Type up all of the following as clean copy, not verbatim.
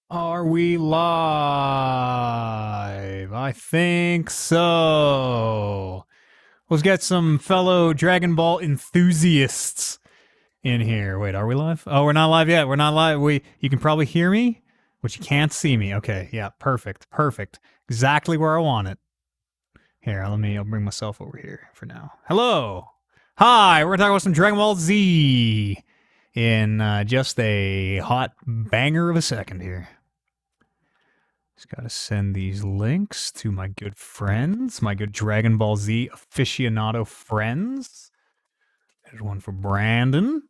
Are we live? I think so. Let's get some fellow Dragon Ball enthusiasts in here. Wait, are we live? Oh, we're not live yet. We're not live. You can probably hear me, but you can't see me. Okay, yeah, perfect. Perfect. Exactly where I want it. Here, I'll bring myself over here for now. Hello. Hi, we're talking about some Dragon Ball Z in just a hot banger of a second here. Just gotta send these links to my good friends, my good Dragon Ball Z aficionado friends. There's one for Brandon.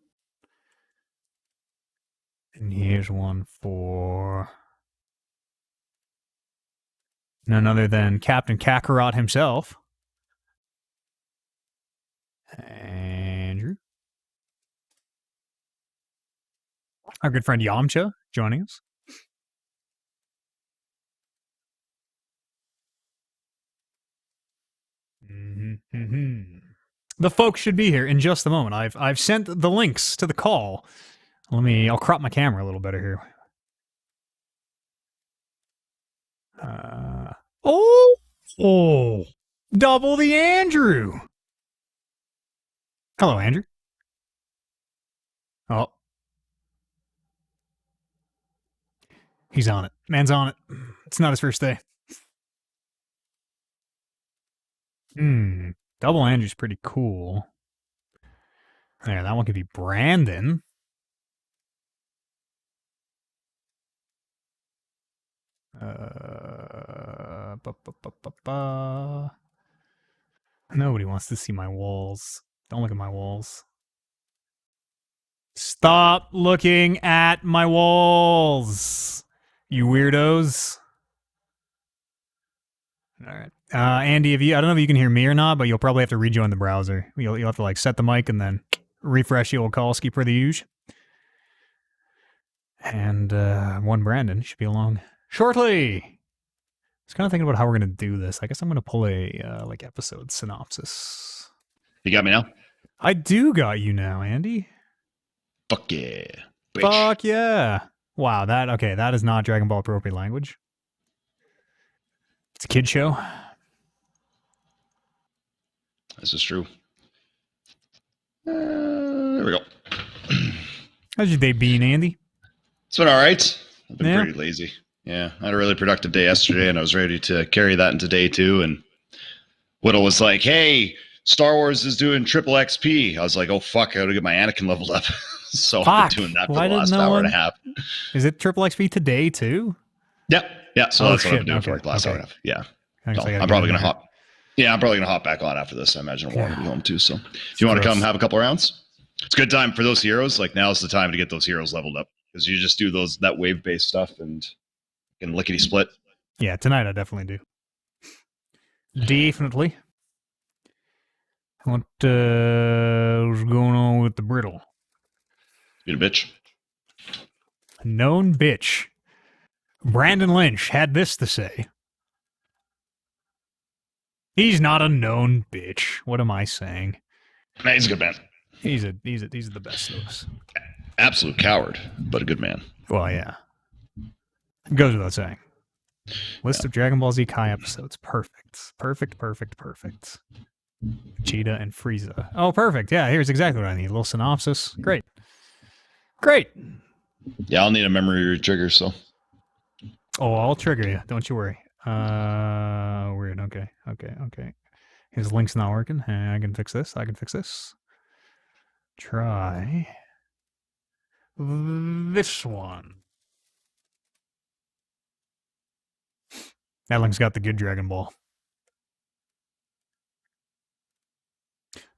And here's one for none other than Captain Kakarot himself. Andrew. Our good friend Yamcha joining us. The folks should be here in just a moment. I've sent the links to the call. I'll crop my camera a little better here. Oh, double the Andrew. Hello, Andrew. Oh, he's on it. Man's on it. It's not his first day. Double Andrew's pretty cool. There, that one could be Brandon. Nobody wants to see my walls. Don't look at my walls. Stop looking at my walls, you weirdos. All right. Andy, I don't know if you can hear me or not, but you'll probably have to rejoin the browser. You'll have to like set the mic and then refresh the old call ski per the usual. And one Brandon should be along shortly. I was kind of thinking about how we're gonna do this. I guess I'm gonna pull a like episode synopsis. You got me now? I do got you now, Andy. Fuck yeah. Bitch. Fuck yeah. Wow, that is not Dragon Ball appropriate language. It's a kid show. This is true. There we go. How's your day been, Andy? It's been all right. I've been pretty lazy. Yeah, I had a really productive day yesterday, and I was ready to carry that into day two. And Whittle was like, "Hey, Star Wars is doing triple XP." I was like, "Oh fuck, I gotta get my Anakin leveled up." So I've been doing that for the last hour and a half. Is it triple XP today too? Yep. Yeah. So that's what I've been doing for the last hour and a half. Yeah. So I'm probably gonna hop. Yeah, I'm probably gonna hop back on after this. I imagine Warren will be home too. So if you want to come have a couple rounds, it's a good time for those heroes. Like now's the time to get those heroes leveled up because you just do that wave based stuff and can lickety split. Yeah, tonight I definitely do. Definitely. What's going on with the brittle? You a bitch? A known bitch. Brandon Lynch had this to say. He's not a known bitch. What am I saying? Nah, he's a good man. He's the best of us. Absolute coward, but a good man. Well, yeah. Goes without saying. List of Dragon Ball Z Kai episodes. Perfect. Perfect. Cheetah and Frieza. Oh, perfect. Yeah, here's exactly what I need. A little synopsis. Great. Yeah, I'll need a memory trigger, so. Oh, I'll trigger you. Don't you worry. Weird. Okay. His link's not working. I can fix this. Try this one. That link's got the good Dragon Ball.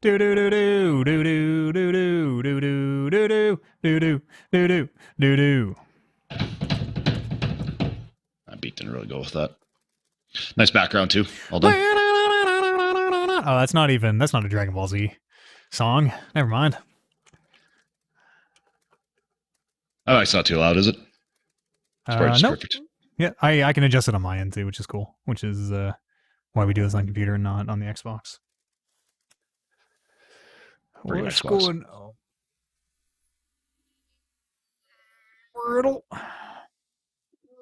Do do do do do do do do do do do do do do do do. That beat didn't really go with that. Nice background too. All done. Oh, that's not a Dragon Ball Z song. Never mind. Oh, it's not too loud, is it? It's nope. Perfect. Yeah, I can adjust it on my end too, which is cool. Which is why we do this on computer and not on the Xbox. What's going on? Brutal.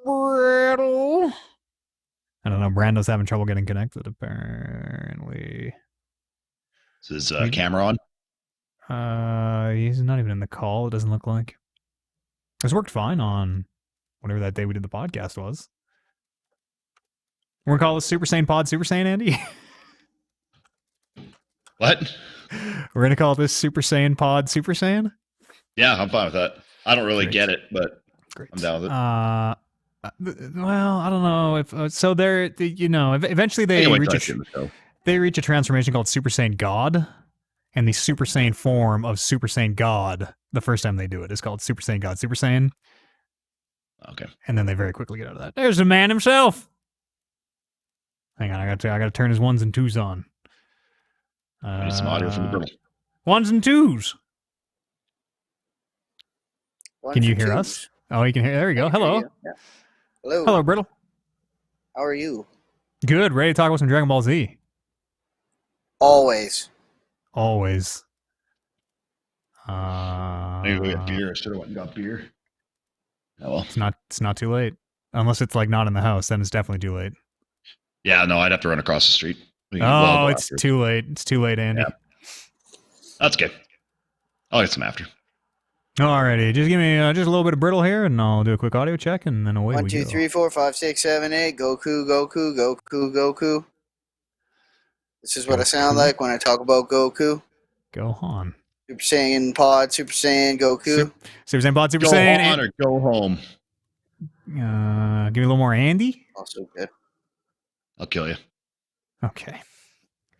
Brittle. I don't know. Brando's having trouble getting connected, apparently. Is his camera on? He's not even in the call, it doesn't look like. This worked fine on whatever that day we did the podcast was. We're going to call this Super Saiyan Pod Super Saiyan, Andy? What? We're going to call this Super Saiyan Pod Super Saiyan? Yeah, I'm fine with that. I don't really get it, but I'm down with it. Well, I don't know if so. They're eventually they reach a transformation called Super Saiyan God, and the Super Saiyan form of Super Saiyan God. The first time they do it is called Super Saiyan God Super Saiyan. Okay, and then they very quickly get out of that. There's the man himself. Hang on, I got to turn his 1s and 2s on. Need some audio from the Brittle. 1s and 2s. Can you hear us? Oh, you can hear. There we go. Hello. Yeah. Hello. Hello, Brittle. How are you? Good. Ready to talk about some Dragon Ball Z? Always. Maybe we got beer. I should have went and got beer. Oh well. It's not too late. Unless it's like not in the house, then it's definitely too late. Yeah, no, I'd have to run across the street. It's too late. It's too late, Andy. Yeah. That's good. I'll get some after. Alrighty, just give me just a little bit of Brittle here, and I'll do a quick audio check, and then away 1, we 2, go. 3, 4, 5, 6, 7, 8. Goku. This is what I sound like when I talk about Goku. Go on. Super Saiyan Pod, Super Saiyan Goku. Super Saiyan Pod, Super go Saiyan. Go on or go home. Give me a little more Andy. Also good. I'll kill you. Okay.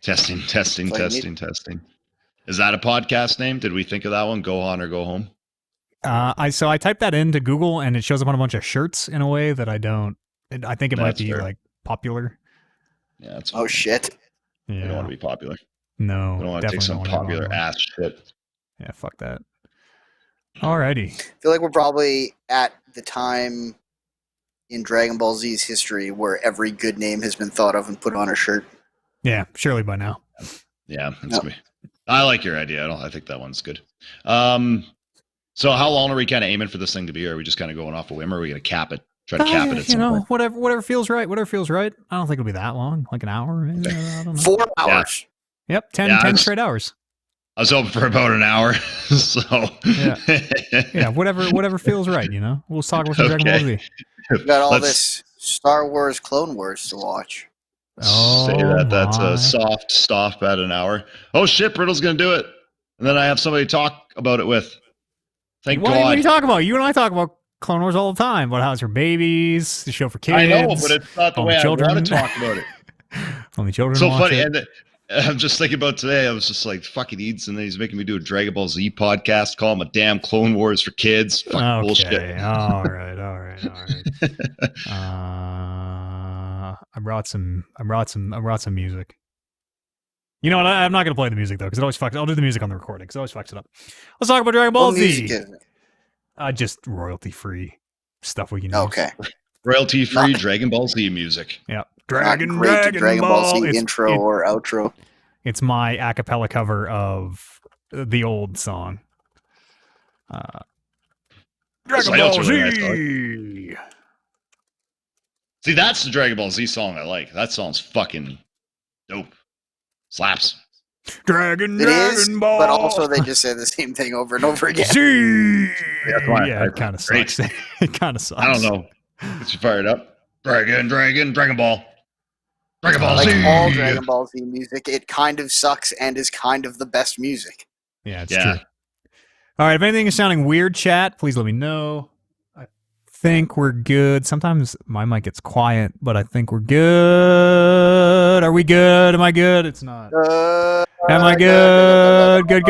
Testing. Is that a podcast name? Did we think of that one? Go on or go home? I typed that into Google, and it shows up on a bunch of shirts in a way that I don't. I think it might be fair. Like popular. Yeah, that's. Oh shit. Yeah. You don't want to be popular. No. You don't want to take some popular ass shit. Yeah, fuck that. Alrighty. I feel like we're probably at the time in Dragon Ball Z's history where every good name has been thought of and put on a shirt. Yeah, surely by now. Yeah, that's me. I like your idea. I think that one's good. So how long are we kind of aiming for this thing to be? Or are we just kind of going off a whim, or are we going to cap it? Try to cap it at some point? Whatever feels right. Whatever feels right. I don't think it'll be that long. Like an hour, maybe. Okay. I don't know. 4 hours. Yeah. Yep, 10 straight hours. I was hoping for about an hour. So yeah, whatever feels right. We'll talk about some Dragon Ball Z. We got all this Star Wars, Clone Wars to watch. Say that's a soft stop at an hour. Oh shit, Brittle's gonna do it, and then I have somebody to talk about it with. Thank God. What are you talking about? You and I talk about Clone Wars all the time. About how it's for babies, the show for kids. I know, but it's not the way I want to talk about it. Only children. So watch funny, it. and I'm just thinking about today. I was just like, fucking Eads, and then he's making me do a Dragon Ball Z podcast. Call him a damn Clone Wars for kids. Fucking bullshit. All right. I brought some music. You know what? I'm not gonna play the music though, because it always fucks. I'll do the music on the recording, because it always fucks it up. Let's talk about Dragon Ball Z. Just royalty free stuff we can use. Okay. Royalty free Dragon Ball Z music. Yeah. Dragon Ball Z intro or outro. It's my a cappella cover of the old song. Dragon Ball Z. See, that's the Dragon Ball Z song I like. That song's fucking dope. Slaps. Dragon Ball. But also they just say the same thing over and over again. Z. Yeah, it kind of sucks. It kind of sucks. I don't know. Gets you fired up. Dragon Ball. Dragon Ball Z. Like all Dragon Ball Z music, it kind of sucks and is kind of the best music. Yeah, it's true. All right, if anything is sounding weird, chat, please let me know. I think we're good. Sometimes my mic gets quiet, but I think we're good. Are we good? Am I good? It's not. Am I good? Good.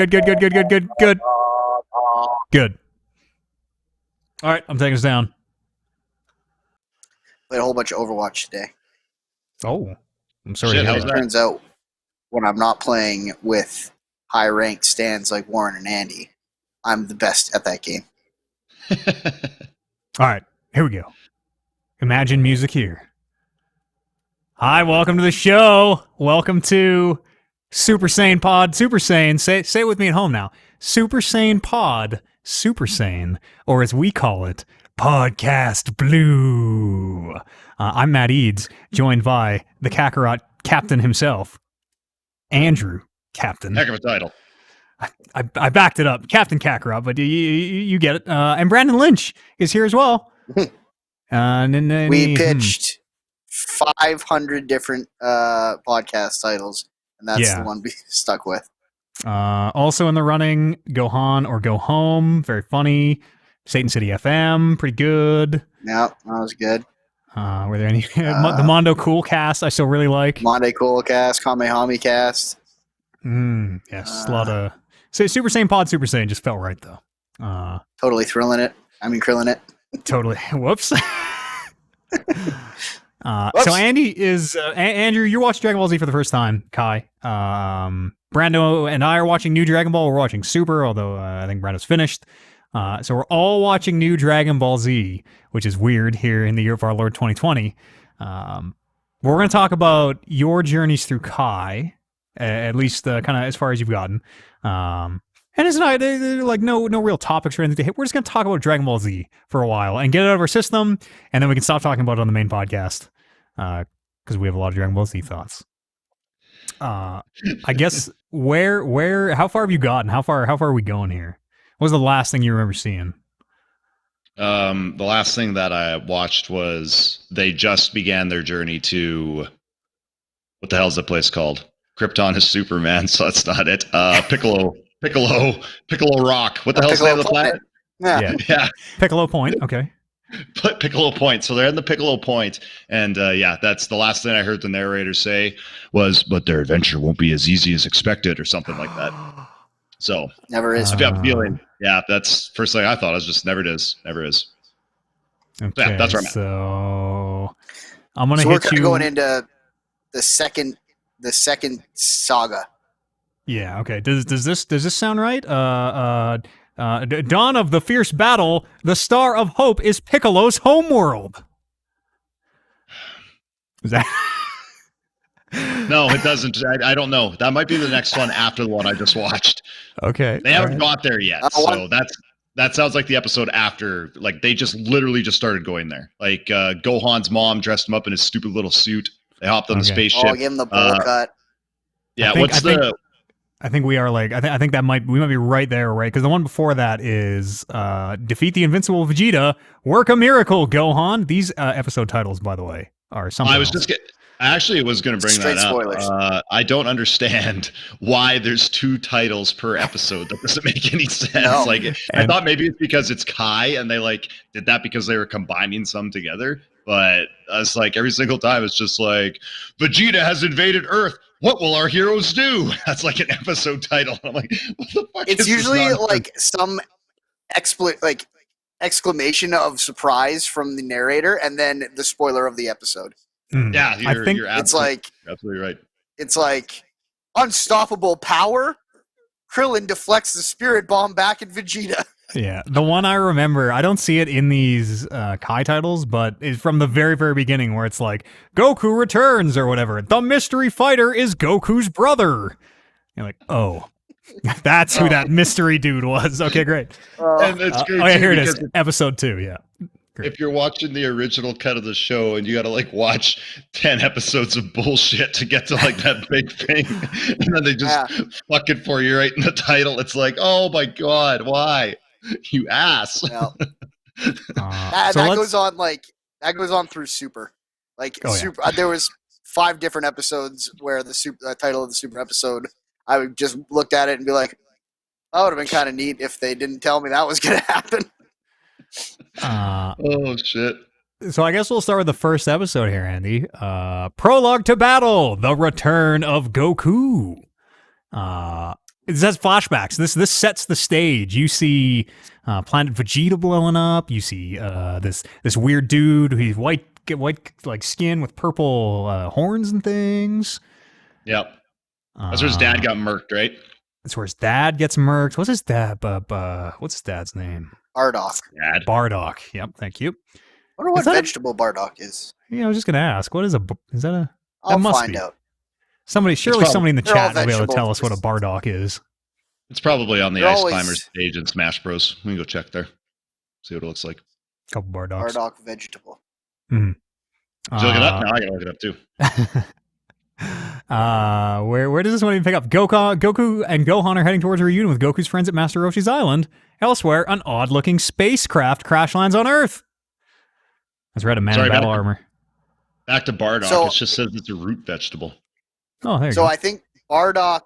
Good. All right, I'm taking us down. Played a whole bunch of Overwatch today. Oh, I'm sorry. It turns out when I'm not playing with high-ranked stands like Warren and Andy, I'm the best at that game. All right, here we go. Imagine music here. Hi, welcome to the show. Welcome to Super Saiyan Pod, Super Saiyan. Say it with me at home now. Super Saiyan Pod, Super Saiyan, or as we call it, Podcast Blue. I'm Matt Eads, joined by the Kakarot captain himself, Andrew Captain. Heck of a title. I backed it up, Captain Kakarot, but you get it. And Brandon Lynch is here as well. We pitched 500 different podcast titles, and that's the one we stuck with. Also in the running, Gohan or Go Home, very funny. Satan City FM, pretty good. Yeah, that was good. Were there any the Mondo Cool cast I still really like? Mondo Cool cast, Kamehame cast. Yes, a lot of Super Saiyan Pod Super Saiyan just felt right though. Totally thrilling it. Crillin' it. Totally. Whoops. So Andy is Andrew. You're watching Dragon Ball Z for the first time. Kai, Brando, and I are watching New Dragon Ball. We're watching Super, although I think Brando's finished. So we're all watching New Dragon Ball Z, which is weird here in the year of our Lord 2020. We're going to talk about your journeys through Kai, at least kind of as far as you've gotten. And it's not like no real topics or anything to hit. We're just going to talk about Dragon Ball Z for a while and get it out of our system, and then we can stop talking about it on the main podcast because we have a lot of Dragon Ball Z thoughts. I guess how far have you gotten? How far are we going here? What was the last thing you remember seeing? The last thing that I watched was they just began their journey to what the hell is the place called? Krypton is Superman, so that's not it. Piccolo Rock. What the hell's the name of the planet? Yeah. Piccolo Point. Okay. Piccolo Point. So they're in the Piccolo Point, and that's the last thing I heard the narrator say was, "But their adventure won't be as easy as expected," or something like that. So never is. I've got a feeling. Yeah, that's first thing I thought. I was just never is. Okay, so, yeah, that's where I'm at. So I'm gonna hit we're you going into the second saga. Yeah. Okay. Does this sound right? Dawn of the fierce battle. The star of hope is Piccolo's homeworld. Is that? No, it doesn't. I don't know. That might be the next one after the one I just watched. Okay. They haven't got there yet. So that sounds like the episode after. Like they just literally just started going there. Like Gohan's mom dressed him up in his stupid little suit. They hopped on the spaceship. Oh, give him the bowl cut. Yeah. I think we are like I think we might be right there, right? Because the one before that is defeat the invincible Vegeta, work a miracle, Gohan. These episode titles, by the way, are something. I actually was going to bring Straight that spoilers. up. I don't understand why there's 2 titles per episode. That doesn't make any sense. No. I thought maybe it's because it's Kai and they did that because they were combining some together. But it's like every single time it's just like Vegeta has invaded Earth. What will our heroes do? That's like an episode title. I'm like, what the fuck? It's usually like some exclamation of surprise from the narrator and then the spoiler of the episode. Yeah, you're absolutely right. It's like unstoppable power. Krillin deflects the spirit bomb back at Vegeta. Yeah, the one I remember, I don't see it in these Kai titles, but it's from the very, very beginning where it's like, Goku returns or whatever. The mystery fighter is Goku's brother. You're like, oh, that's who that mystery dude was. Okay, great. And it's great here it is. Episode 2, yeah. Great. If you're watching the original cut of the show and you got to watch 10 episodes of bullshit to get to that big thing, and then they just fuck it for you right in the title, it's like, oh my God, why? You ass. Well, that goes on through Super. Super. There was 5 different episodes where the title of the Super episode, I would just looked at it and be like, "Oh, it would have been kind of neat if they didn't tell me that was going to happen." Oh shit. So I guess we'll start with the first episode here, Andy. Prologue to battle: the return of Goku. It has flashbacks. This sets the stage. You see Planet Vegeta blowing up. You see this weird dude. He's white like skin with purple horns and things. Yep. That's where his dad got murked, right? That's where his dad gets murked. What's his dad? What's his dad's name? Bardock. Bardock. Yep. Thank you. I wonder what vegetable Bardock is. Yeah, I was just gonna ask. What is is that a? I'll find out. Somebody in the chat will be able to tell us what a Bardock is. It's probably on the Ice Climbers page in Smash Bros. We can go check there. See what it looks like. Couple Bardocs. Bardock vegetable. Mm-hmm. Did you look it up? No, I gotta look it up too. Where does this one even pick up? Goku and Gohan are heading towards a reunion with Goku's friends at Master Roshi's Island. Elsewhere, an odd-looking spacecraft crash lands on Earth. That's right, a man in battle armor. Back to Bardock. It just says it's a root vegetable. Oh, there you go. So I think Bardock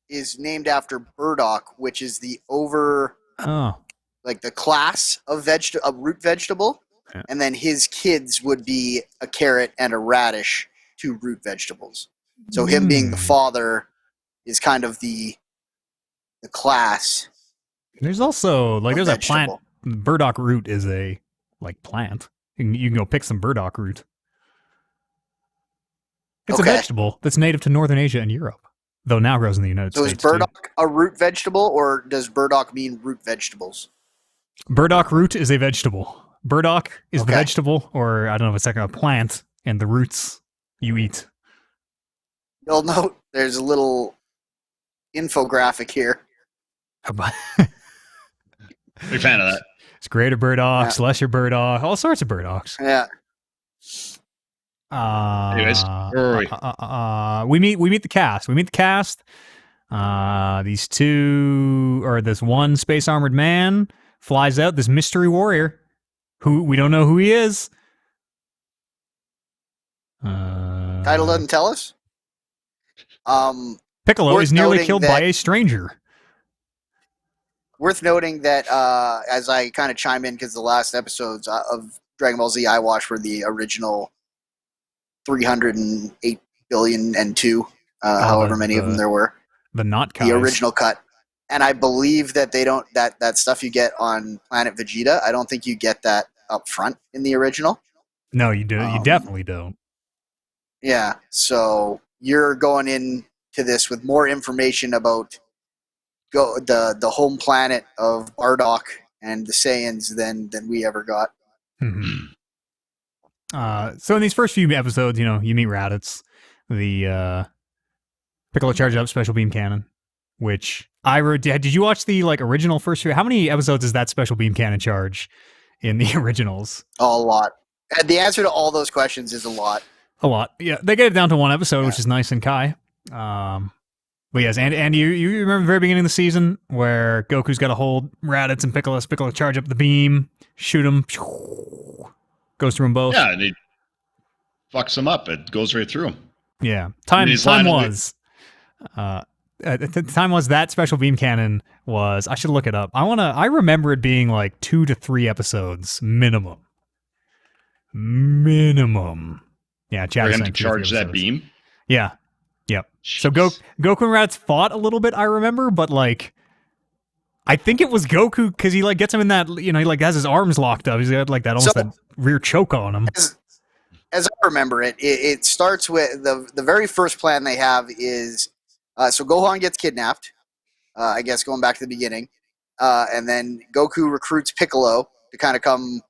is named after burdock, which is the like the class of root vegetable, and then his kids would be a carrot and a radish, 2 root vegetables. So him being the father is kind of the class. There's also there's a plant. Burdock root is a plant. You can go pick some burdock root. It's a vegetable that's native to Northern Asia and Europe, though now grows in the United States. So is burdock a root vegetable, or does burdock mean root vegetables? Burdock root is a vegetable. Burdock is the vegetable, or I don't know if it's a plant, and the roots you eat. You'll note there's a little infographic here. Big fan of that. It's greater burdocks, lesser burdock, all sorts of burdocks. Yeah. Anyways, where are we? We meet the cast. We meet the cast. These two, or this one space armored man flies out. This mystery warrior, who we don't know who he is. Title doesn't tell us. Piccolo is nearly killed by a stranger. Worth noting that as I kind of chime in, because the last episodes of Dragon Ball Z I watched were the original 308 billion and 2, however many of them there were. The not the original cut. And I believe that they don't that stuff you get on Planet Vegeta, I don't think you get that up front in the original. No, you do. You definitely don't. Yeah, so you're going into this with more information about the home planet of Bardock and the Saiyans than we ever got. Mm-hmm. So in these first few episodes, you meet Raditz, the Piccolo charges up special beam cannon, which I wrote. Did you watch the original first few? How many episodes is that special beam cannon charge in the originals? A lot. And the answer to all those questions is a lot. A lot. Yeah, they get it down to one episode, which is nice and Kai. But yes, and you remember the very beginning of the season where Goku's got to hold Raditz and Piccolo. Piccolo charge up the beam, shoot him, goes through them both. Yeah, and he fucks him up. It goes right through him. Yeah, time was that special beam cannon was. I should look it up. I remember it being 2 to 3 episodes minimum. Yeah, Chad. For him to charge that beam. Yeah. Yep. Jeez. So Goku and Raditz fought a little bit, I remember, but I think it was Goku because he gets him in that, he has his arms locked up. He's got that almost that rear choke on him. As I remember it starts with the very first plan they have is so Gohan gets kidnapped, I guess going back to the beginning, and then Goku recruits Piccolo to kind of come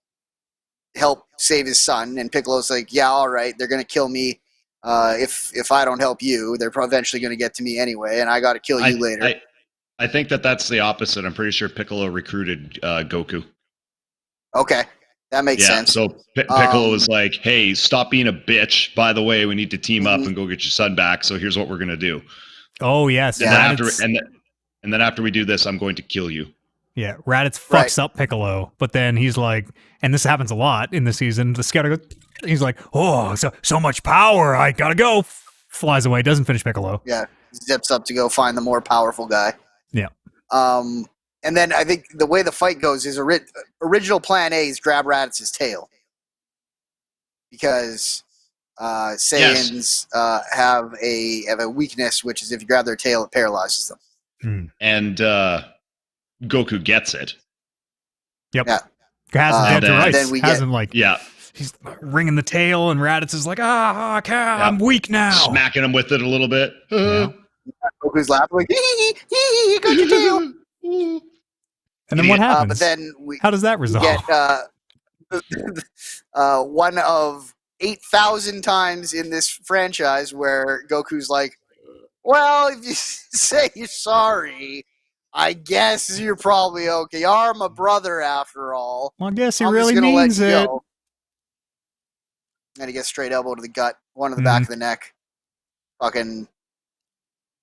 help save his son, and Piccolo's like, yeah, all right, they're gonna kill me. If I don't help you, they're eventually going to get to me anyway, and I got to kill you later. I think that's the opposite. I'm pretty sure Piccolo recruited Goku. Okay, that makes sense. So Piccolo was like, "Hey, stop being a bitch. By the way, we need to team up and go get your son back. So here's what we're going to do." Oh yes, and then after we do this, I'm going to kill you. Yeah, Raditz fucks up Piccolo, but then he's like, and this happens a lot in the season. The Scatter goes, he's like, oh, so much power, I gotta go. Flies away, doesn't finish Piccolo. Yeah, zips up to go find the more powerful guy. Yeah. And then I think the way the fight goes is original plan A is grab Raditz's tail. Because Saiyans have a weakness, which is if you grab their tail, it paralyzes them. And Goku gets it. Yep. Yeah. Hasn't yeah. He's ringing the tail, and Raditz is like, I'm weak now. Smacking him with it a little bit. Goku's laughing like, you got your tail. And then what happens? But then how does that resolve? Get one of 8,000 times in this franchise where Goku's like, well, if you say you're sorry, I guess you're probably okay. You are my brother after all. Well, I guess he really means it. Go. And he gets straight elbow to the gut, one to the back of the neck. Fucking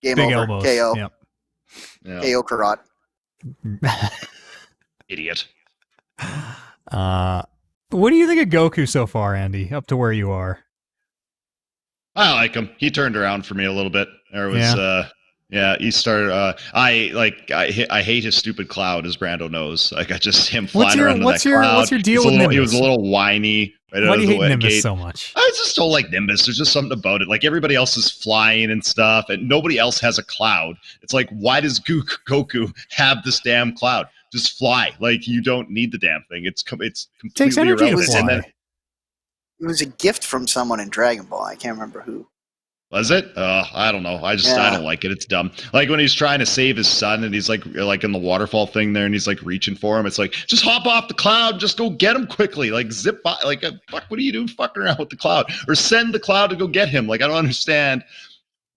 game Big over. Elbows. KO. Yep. KO Karat. Idiot. What do you think of Goku so far, Andy? Up to where you are? I like him. He turned around for me a little bit. There was he started. I hate his stupid cloud, as Brando knows. Like I just him flying around in that cloud. What's your deal with Nimbus? He was a little whiny. Right. Why do you hate Nimbus so much? I just don't like Nimbus. There's just something about it. Like everybody else is flying and stuff, and nobody else has a cloud. It's like, why does Goku have this damn cloud? Just fly. Like you don't need the damn thing. It's completely irrelevant. It was a gift from someone in Dragon Ball. I can't remember who. Was it? I don't know. I don't like it. It's dumb. Like when he's trying to save his son and he's like in the waterfall thing there and he's like reaching for him. It's like, just hop off the cloud. Just go get him quickly. Like zip by. Like, fuck, what are you doing fucking around with the cloud? Or send the cloud to go get him. Like, I don't understand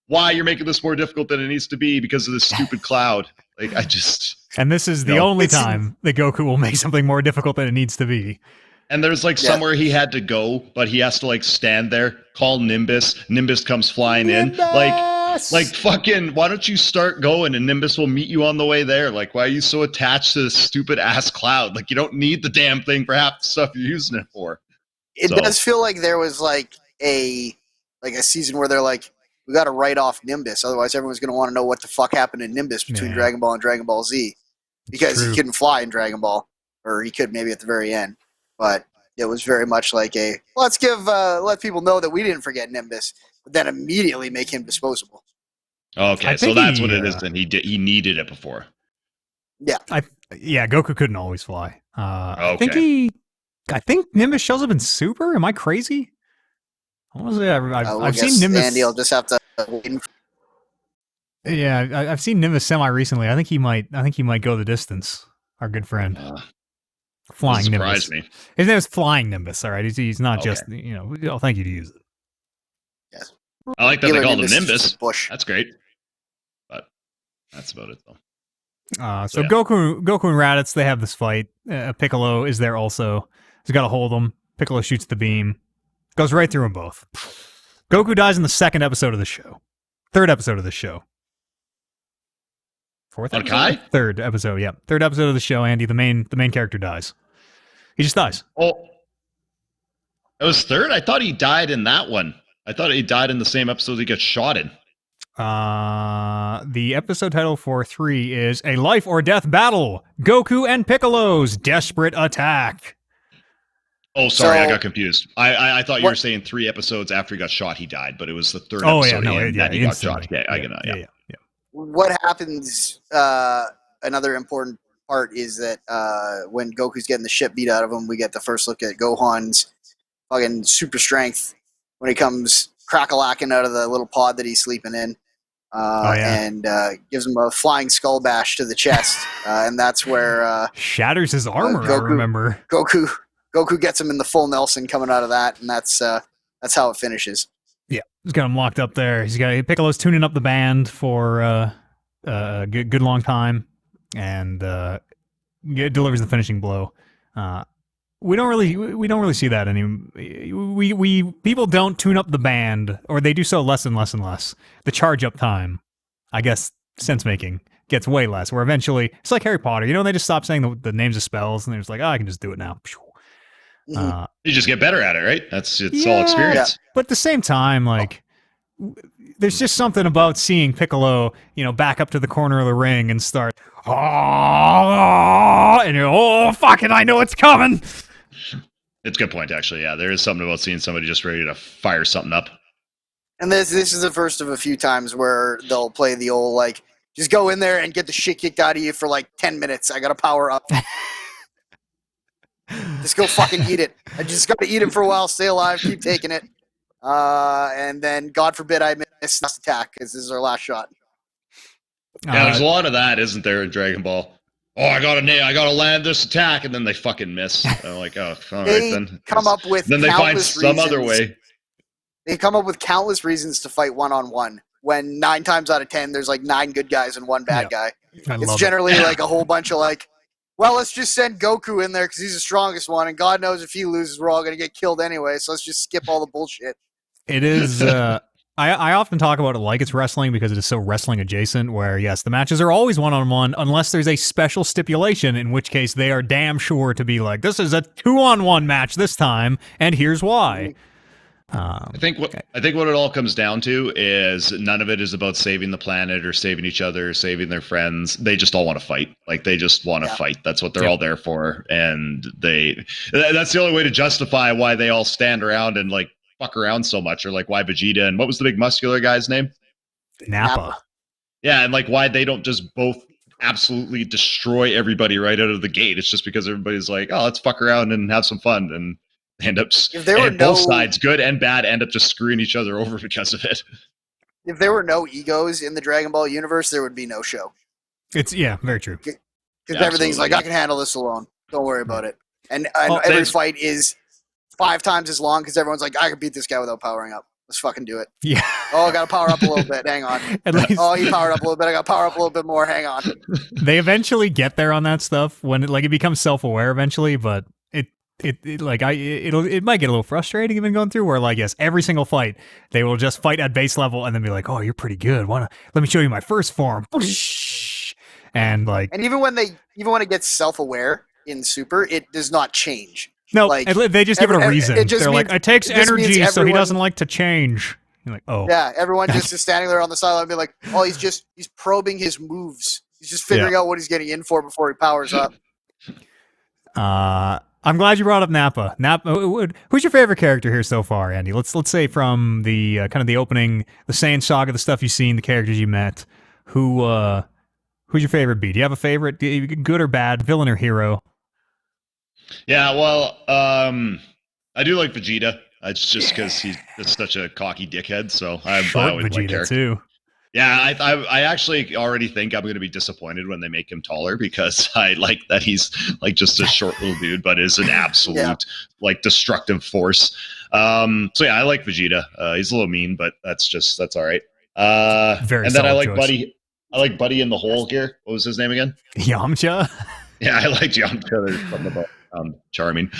why you're making this more difficult than it needs to be because of this stupid cloud. Like, I just... And this is the only time that Goku will make something more difficult than it needs to be. And there's like somewhere he had to go, but he has to like stand there, call Nimbus. Nimbus comes flying in. Like fucking, why don't you start going and Nimbus will meet you on the way there? Like, why are you so attached to this stupid ass cloud? Like, you don't need the damn thing for half the stuff you're using it for. It does feel like there was like a season where they're like, we got to write off Nimbus. Otherwise, everyone's going to want to know what the fuck happened in Nimbus between Dragon Ball and Dragon Ball Z. Because he couldn't fly in Dragon Ball. Or he could maybe at the very end. But it was very much like let people know that we didn't forget Nimbus, but then immediately make him disposable. Okay, so that's what it is. Then he needed it before. Yeah, Goku couldn't always fly. Okay. I think Nimbus shows up in Super. Am I crazy? Honestly, I've seen Nimbus. Andy will just have to wait. Yeah, I've seen Nimbus semi recently. I think he might go the distance. Our good friend. Flying Nimbus. Me. His name is Flying Nimbus. All right, he's not just thank you to use it. Yes, I like that they called him Nimbus. That's great, but that's about it though. Goku and Raditz, they have this fight. Piccolo is there also. He's got to hold him. Piccolo shoots the beam, goes right through them both. Goku dies in the second episode of the show. Third episode of the show. Fourth episode? Okay. Third episode, yeah. Third episode of the show, Andy, the main character dies. He just dies. Oh. It was third? I thought he died in that one. I thought he died in the same episode he got shot in. The episode title for 3 is A Life or Death Battle, Goku and Piccolo's Desperate Attack. Oh, sorry, I got confused. I thought you were saying 3 episodes after he got shot, he died, but it was the third episode that he got shot. Yeah. What happens, another important part is that when Goku's getting the shit beat out of him, we get the first look at Gohan's fucking super strength when he comes crack-a-lacking out of the little pod that he's sleeping in. And gives him a flying skull bash to the chest. And that's where... shatters his armor, I remember. Goku gets him in the full Nelson coming out of that, and that's how it finishes. Yeah, he's got him locked up there. Piccolo's tuning up the band for a good long time, and delivers the finishing blow. We don't really see that anymore. People don't tune up the band, or they do so less and less and less. The charge up time, I guess, sense making gets way less. Where eventually it's like Harry Potter. They just stop saying the names of spells, and they're just like, I can just do it now. You just get better at it, right? It's all experience. Yeah. But at the same time, there's just something about seeing Piccolo, back up to the corner of the ring and start, and you're, fucking, I know it's coming. It's a good point, actually. Yeah, there is something about seeing somebody just ready to fire something up. And this is the first of a few times where they'll play the old, just go in there and get the shit kicked out of you for 10 minutes. I got to power up. Just go fucking eat it. I just got to eat it for a while, stay alive, keep taking it. And then, God forbid, I miss this attack, because this is our last shot. Yeah, there's a lot of that, isn't there, in Dragon Ball? Oh, I gotta land this attack, and then they fucking miss. I'm like, oh, all right then. Come up with then they find some other way. They come up with countless reasons to fight one-on-one when 9 times out of 10 there's like 9 good guys and 1 bad guy. It's generally like a whole bunch of like, well, let's just send Goku in there because he's the strongest one, and God knows if he loses, we're all going to get killed anyway, so let's just skip all the bullshit. It is, I often talk about it like it's wrestling because it is so wrestling adjacent, where, yes, the matches are always one-on-one unless there's a special stipulation, in which case they are damn sure to be like, this is a 2-on-1 match this time, and here's why. I think what it all comes down to is none of it is about saving the planet or saving each other, saving their friends. They just all want to fight. Like, they just want to fight. That's what they're all there for. And that's the only way to justify why they all stand around and like fuck around so much, or like why Vegeta and what was the big muscular guy's name? Nappa. Yeah. And like why they don't just both absolutely destroy everybody right out of the gate. It's just because everybody's like, oh, let's fuck around and have some fun. And end up, both sides, good and bad, end up just screwing each other over because of it. If there were no egos in the Dragon Ball universe, there would be no show. It's very true. Because everything's like, I can handle this alone. Don't worry about it. And every fight is 5 times as long because everyone's like, I can beat this guy without powering up. Let's fucking do it. Yeah. Oh, I got to power up a little bit. Hang on. Oh, he powered up a little bit. I got to power up a little bit more. Hang on. They eventually get there on that stuff when it becomes self-aware eventually, but it might get a little frustrating even going through where, like, yes, every single fight they will just fight at base level and then be like, oh, you're pretty good, let me show you my first form, and like, and even when it gets self-aware in Super, it does not change. No, like, they just give it a reason. They're like, it takes energy, so he doesn't like to change. You're like, oh yeah, everyone just is standing there on the sideline and be like, oh, he's probing his moves, he's just figuring out what he's getting in for before he powers up. I'm glad you brought up Nappa. Who's your favorite character here so far, Andy? Let's say from the kind of the opening, the Saiyan saga, the stuff you've seen, the characters you met. Who's your favorite? Do you have a favorite, good or bad, villain or hero? Yeah, well, I do like Vegeta. It's just because he's just such a cocky dickhead. So I always Vegeta like character too. Yeah, I actually already think I'm going to be disappointed when they make him taller because I like that he's like just a short little dude, but is an absolute like destructive force. So yeah, I like Vegeta. He's a little mean, but that's all right. Very and then I like choice. Buddy. I like Buddy in the hole here. What was his name again? Yamcha. Yeah, I like Yamcha. There's something about charming.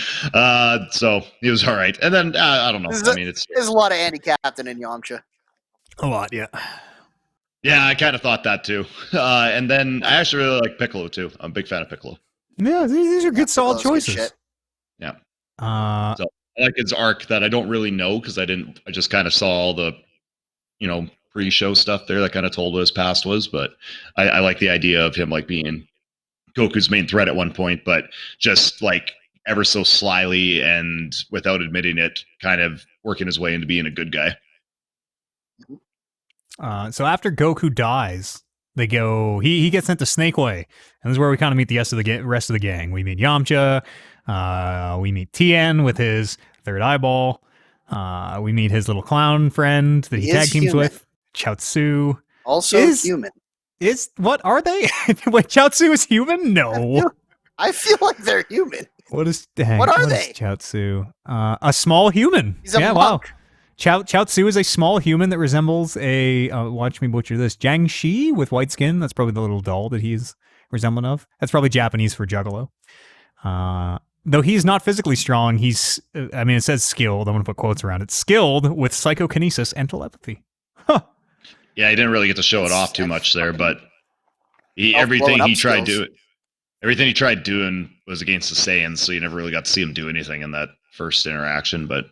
So he was all right. And then I don't know. There's a lot of Andy Captain in Yamcha. A lot, yeah. Yeah, I kind of thought that too. And then I actually really like Piccolo too. I'm a big fan of Piccolo. Yeah, these are good, solid choices. Good yeah. So I like his arc that I don't really know because I just kind of saw all the, pre-show stuff there that kind of told what his past was. But I like the idea of him like being Goku's main threat at one point, but just like ever so slyly and without admitting it, kind of working his way into being a good guy. So after Goku dies, they go. He gets sent to Snake Way, and this is where we kind of meet the rest of the gang. We meet Yamcha. We meet Tien with his third eyeball. We meet his little clown friend that he tag teams with. Chaozu also human. What are they? Wait, Chaozu is human? No, I feel like they're human. What are they? Chaozu, a small human. He's a monk. Wow. Chaozu is a small human that resembles a, watch me butcher this, Jiangshi with white skin. That's probably the little doll that he's resembling of. That's probably Japanese for juggalo. Though he's not physically strong, it says skilled. I'm going to put quotes around it. Skilled with psychokinesis and telepathy. Huh. Yeah, he didn't really get to show it off too much there, but everything he tried doing was against the Saiyans, so you never really got to see him do anything in that first interaction, but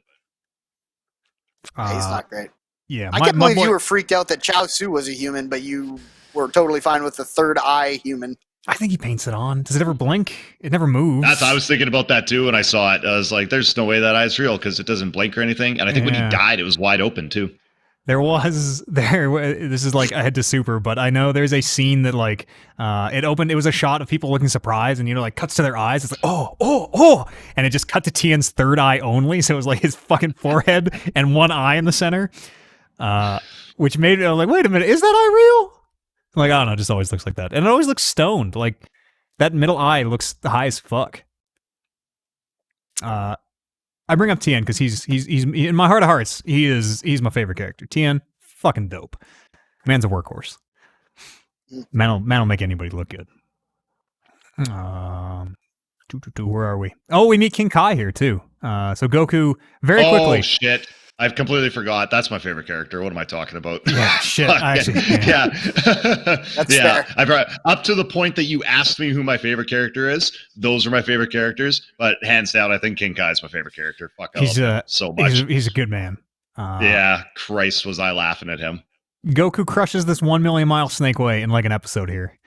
he's not great. Yeah, I can't believe you were freaked out that Chaozu was a human, but you were totally fine with the third eye human. I think he paints it on. Does it ever blink? It never moves. I was thinking about that too when I saw it. I was like, "There's no way that eye's real because it doesn't blink or anything." And I think when he died, it was wide open too. This is like ahead to Super, but I know there's a scene that like it opened. It was a shot of people looking surprised, and like cuts to their eyes. It's like oh, and it just cut to Tien's third eye only. So it was like his fucking forehead and one eye in the center, which made it like, wait a minute, is that eye real? I'm like, I don't know, it just always looks like that, and it always looks stoned. Like that middle eye looks high as fuck. I bring up Tien because he's in my heart of hearts. He's my favorite character. Tien, fucking dope. Man's a workhorse. Man will make anybody look good. Where are we? Oh, we meet King Kai here too. So Goku very quickly. Oh shit! I've completely forgot. That's my favorite character. What am I talking about? Yeah, shit. Actually, yeah. That's fair. I brought up to the point that you asked me who my favorite character is. Those are my favorite characters, but hands down, I think King Kai is my favorite character. Fuck, I love him so much. He's a good man. Yeah, Christ, was I laughing at him. Goku crushes this 1 million mile snake way in like an episode here.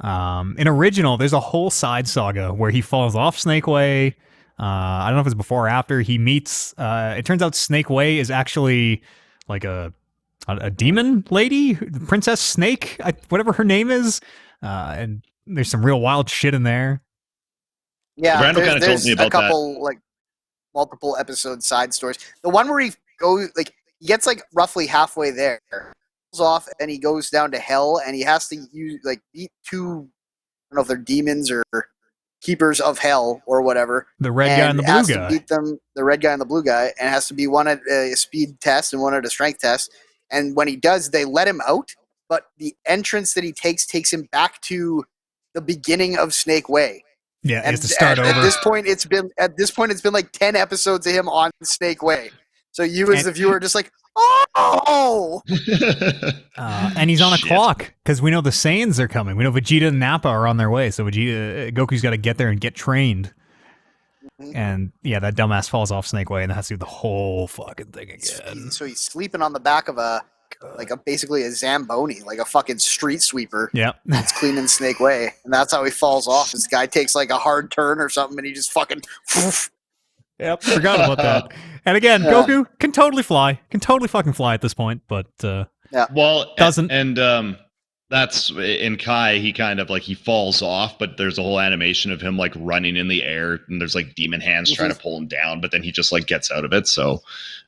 In original, there's a whole side saga where he falls off Snake Way. I don't know if it's before or after. He meets. It turns out Snake Way is actually like a demon lady, Princess Snake, whatever her name is. And there's some real wild shit in there. Yeah, Brando kind of told me about a couple like multiple episode side stories. The one where he goes like he gets like roughly halfway there. Off and he goes down to hell and he has to beat two, I don't know if they're demons or keepers of hell or whatever. The red guy and the blue guy. To beat them, the red guy and the blue guy, and has to be one at a speed test and one at a strength test. And when he does, they let him out, but the entrance that he takes him back to the beginning of Snake Way. Yeah, and he has to start over. At this point, it's been like 10 episodes of him on Snake Way. So you as the viewer are just like, oh! And he's on a clock because we know the Saiyans are coming. We know Vegeta and Nappa are on their way. So Goku's got to get there and get trained. Mm-hmm. And yeah, that dumbass falls off Snake Way and has to do the whole fucking thing again. So he's sleeping on the back of basically a Zamboni, like a fucking street sweeper. Yeah. It's cleaning Snake Way. And that's how he falls off. This guy takes like a hard turn or something and he just fucking... Yep, forgot about that. And again, Goku can totally fly. Can totally fucking fly at this point, but doesn't. And that's in Kai, he kind of like he falls off, but there's a whole animation of him like running in the air and there's like demon hands trying to pull him down, but then he just like gets out of it. So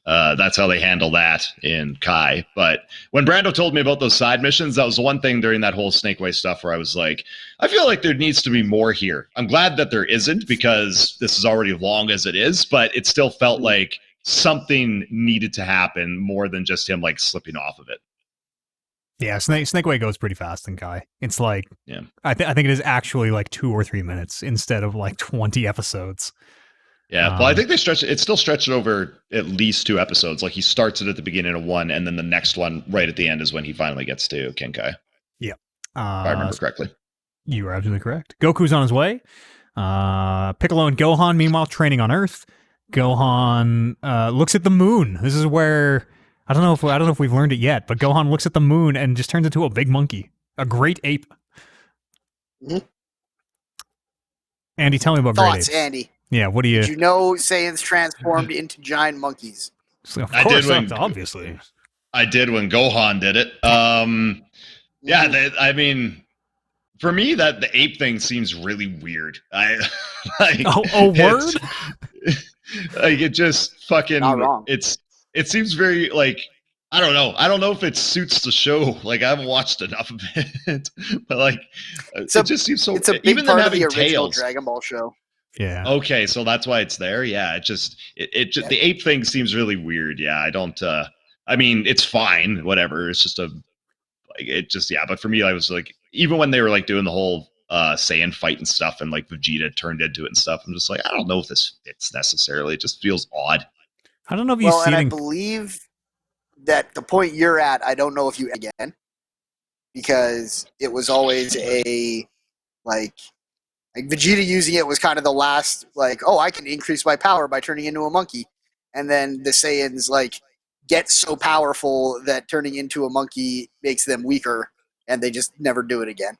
that's how they handle that in Kai. But when Brando told me about those side missions, that was the one thing during that whole Snake Way stuff where I was like, I feel like there needs to be more here. I'm glad that there isn't because this is already long as it is, but it still felt like something needed to happen more than just him like slipping off of it. Yeah, Snake Way goes pretty fast in Kai. It's like, I think it is actually like 2 or 3 minutes instead of like 20 episodes. Yeah, well, I think they still stretch it over at least 2 episodes. Like he starts it at the beginning of one, and then the next one right at the end is when he finally gets to King Kai. Yeah. If I remember correctly. You are absolutely correct. Goku's on his way. Piccolo and Gohan, meanwhile, training on Earth. Gohan looks at the moon. This is where... I don't know if we've learned it yet, but Gohan looks at the moon and just turns into a big monkey, a great ape. Mm-hmm. Andy, tell me about great apes. Andy. Yeah, what do you? Did you know Saiyans transformed into giant monkeys? Of course, obviously. I did when Gohan did it. Yeah, I mean, for me, that the ape thing seems really weird. Word? Like it just fucking. Not wrong. It seems very like I don't know. I don't know if it suits the show. Like I haven't watched enough of it, but like it just seems so. It's a big part of the original Dragon Ball show. Yeah. Okay, so that's why it's there. Yeah. It just the ape thing seems really weird. Yeah. I don't. I mean, it's fine. Whatever. It's just But for me, I was like, even when they were like doing the whole Saiyan fight and stuff, and like Vegeta turned into it and stuff, I'm just like, I don't know if this fits necessarily. It just feels odd. I don't know if you've seen. I believe that the point you're at, I don't know if you again, because it was always a like Vegeta using it was kind of the last like, oh, I can increase my power by turning into a monkey, and then the Saiyans like get so powerful that turning into a monkey makes them weaker, and they just never do it again.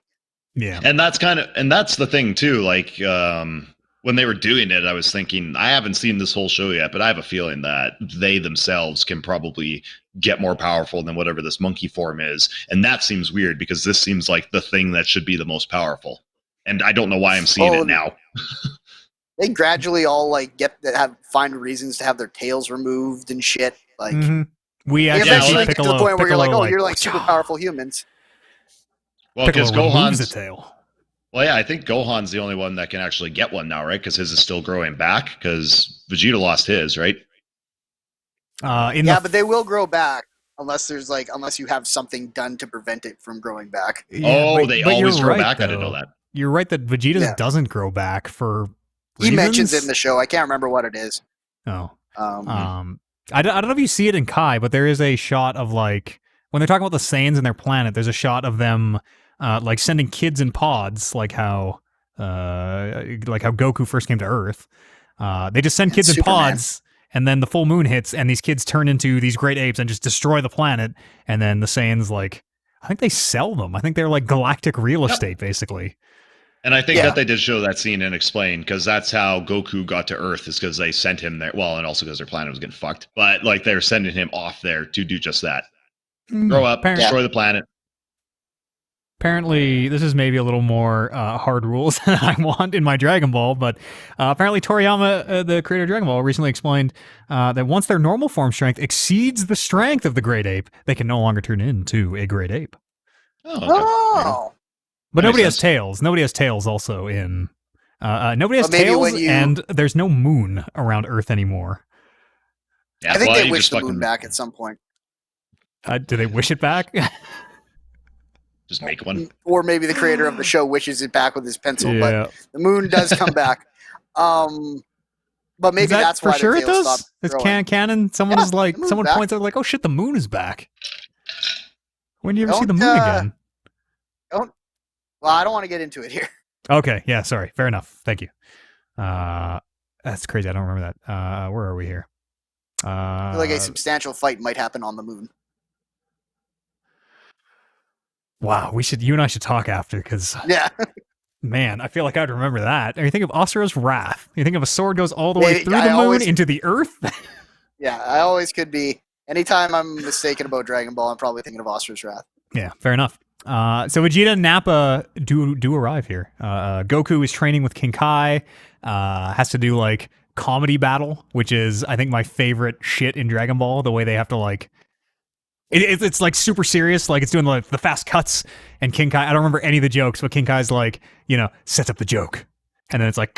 Yeah, and that's the thing too, like. When they were doing it, I was thinking, I haven't seen this whole show yet, but I have a feeling that they themselves can probably get more powerful than whatever this monkey form is. And that seems weird because this seems like the thing that should be the most powerful. And I don't know why I'm seeing it now. They gradually all like find reasons to have their tails removed and shit. Like we actually eventually get to the point where you're like, oh, you're like super powerful humans. Well, because Gohan's the tail. Well, yeah, I think Gohan's the only one that can actually get one now, right? Because his is still growing back. Because Vegeta lost his, right? But they will grow back. unless you have something done to prevent it from growing back. Yeah, they always grow back? Though. I didn't know that. You're right that Vegeta's doesn't grow back for He reasons? mentions it in the show. I can't remember what it is. Oh. I don't know if you see it in Kai, but there is a shot of like when they're talking about the Saiyans and their planet, there's a shot of them like sending kids in pods, like how Goku first came to Earth. They just send kids in pods, and then the full moon hits, and these kids turn into these great apes and just destroy the planet. And then the Saiyans, like, I think they sell them. I think they're like galactic real estate, basically. And I think that they did show that scene and explain, because that's how Goku got to Earth, is because they sent him there. Well, and also because their planet was getting fucked. But like they were sending him off there to do just that. Grow up, destroy the planet. Apparently, this is maybe a little more hard rules than I want in my Dragon Ball, but apparently Toriyama, the creator of Dragon Ball, recently explained that once their normal form strength exceeds the strength of the great ape, they can no longer turn into a great ape. Oh. But nobody has tails. Nobody has tails also in... nobody has tails, and there's no moon around Earth anymore. Yeah, I think they wish the moon back at some point. Do they wish it back? Just make one. Or maybe the creator of the show wishes it back with his pencil, but the moon does come back. But maybe that's why for sure the it does. Stopped it's canon. Someone points out like, "Oh shit, the moon is back." When do you ever see the moon again? Well, I don't want to get into it here. Okay, yeah, sorry. Fair enough. Thank you. That's crazy. I don't remember that. Where are we here? I feel like a substantial fight might happen on the moon. Wow, you and I should talk after, because man, I feel like I'd remember that. Or you think of Asuro's Wrath. You think of a sword goes all the way through the moon into the earth? Yeah, I always could be. Anytime I'm mistaken about Dragon Ball, I'm probably thinking of Asuro's Wrath. Yeah, fair enough. So Vegeta and Nappa do arrive here. Goku is training with King Kai. Has to do like comedy battle, which is I think my favorite shit in Dragon Ball. The way they have to like. It's like super serious, like it's doing like the fast cuts, and King Kai, I don't remember any of the jokes, but King Kai's like, sets up the joke, and then it's like,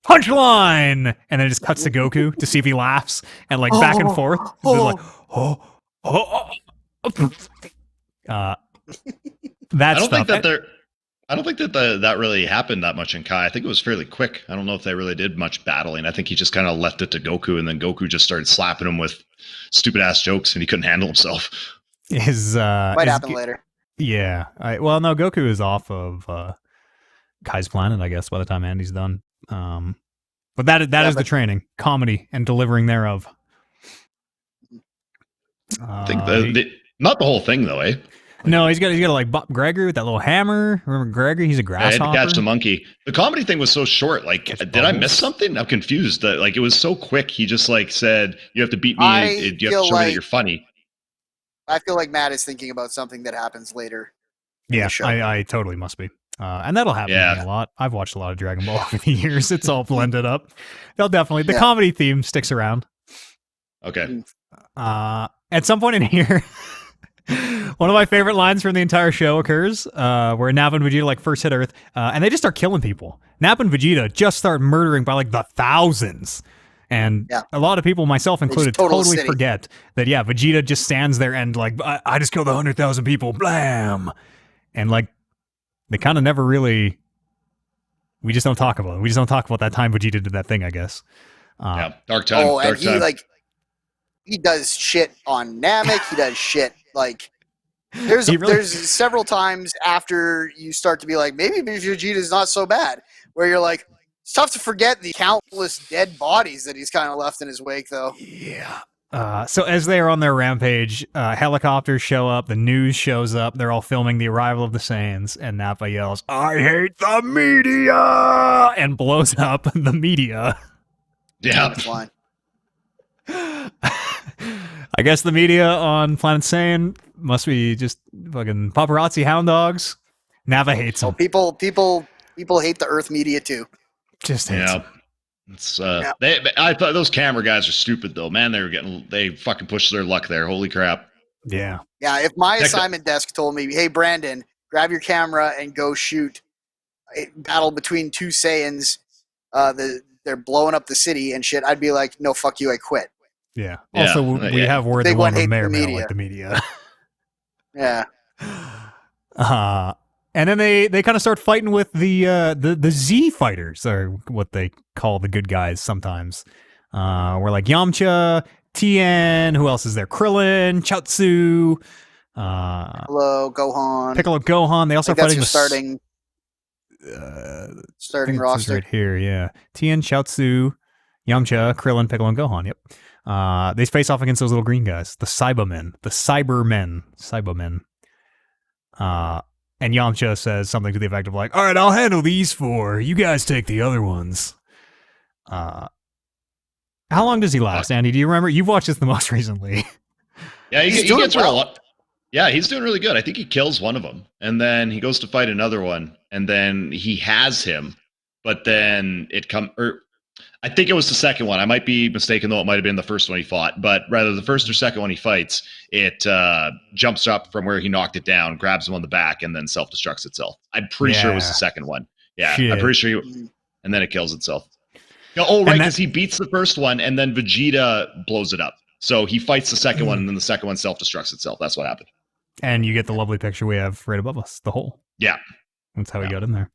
punchline, and then it just cuts to Goku to see if he laughs, and like back and forth, like, I don't think that that really happened that much in Kai. I think it was fairly quick. I don't know if they really did much battling. I think he just kind of left it to Goku, and then Goku just started slapping him with stupid ass jokes, and he couldn't handle himself. Might happen later. Yeah. No, Goku is off of Kai's planet, I guess, by the time Andy's done. But that is the training, comedy, and delivering thereof. I think not the whole thing though, eh? No, he's got to like bop Gregory with that little hammer. Remember Gregory? He's a grasshopper. I had to catch the monkey. The comedy thing was so short. Like, did I miss something? I'm confused. Like, it was so quick. He just like said, "You have to beat me. You have to show me that you're funny." I feel like Matt is thinking about something that happens later. Yeah, I totally must be. And that'll happen to me a lot. I've watched a lot of Dragon Ball over the years. It's all blended up. They'll definitely the comedy theme sticks around. Okay. At some point in here. One of my favorite lines from the entire show occurs where Nappa and Vegeta like first hit Earth, and they just start killing people. Nappa and Vegeta just start murdering by like the thousands. And a lot of people, myself included, totally forget that, Vegeta just stands there and like, I just killed 100,000 people, blam! And like, they kind of never really, we just don't talk about it. We just don't talk about that time Vegeta did that thing, I guess. Dark time. Oh, dark and he does shit on Namek, he does shit like there's several times after you start to be like, maybe Vegeta's not so bad, where you're like, it's tough to forget the countless dead bodies that he's kind of left in his wake, though. Yeah. So as they are on their rampage, helicopters show up, the news shows up, they're all filming the arrival of the Saiyans, and Nappa yells, "I hate the media!" and blows up the media. Yeah. I guess the media on Planet Saiyan must be just fucking paparazzi hound dogs. Nappa hates them. People hate the Earth media too. Just hates them. It's I thought those camera guys are stupid though. Man, they fucking pushed their luck there. Holy crap. Yeah. Yeah, if my assignment desk told me, "Hey Brandon, grab your camera and go shoot a battle between two Saiyans, they're blowing up the city and shit," I'd be like, "No, fuck you, I quit." Yeah. Also, we have word that one of them may or may not like the media. Yeah. And then they kind of start fighting with the Z fighters, or what they call the good guys sometimes. We're like Yamcha, Tien, who else is there? Krillin, Chaozu, Piccolo, Gohan. They also are fighting starting roster right here. Yeah, Tien, Chaozu, Yamcha, Krillin, Piccolo, and Gohan. Yep. They face off against those little green guys, the Cybermen. And Yamcha says something to the effect of like, "All right, I'll handle these 4. You guys take the other ones." How long does he last, Andy? Do you remember? You've watched this the most recently. Yeah, he gets through a lot. Yeah, he's doing really good. I think he kills one of them, and then he goes to fight another one, and then he has him, but then I think it was the second one. I might be mistaken, though. It might have been the first one he fought. But rather the first or second one he fights, it jumps up from where he knocked it down, grabs him on the back, and then self-destructs itself. I'm pretty sure it was the second one. Yeah, shit. I'm pretty sure and then it kills itself. Oh, right, because he beats the first one, and then Vegeta blows it up. So he fights the second one, and then the second one self-destructs itself. That's what happened. And you get the lovely picture we have right above us, the hole. Yeah. That's how he got in there.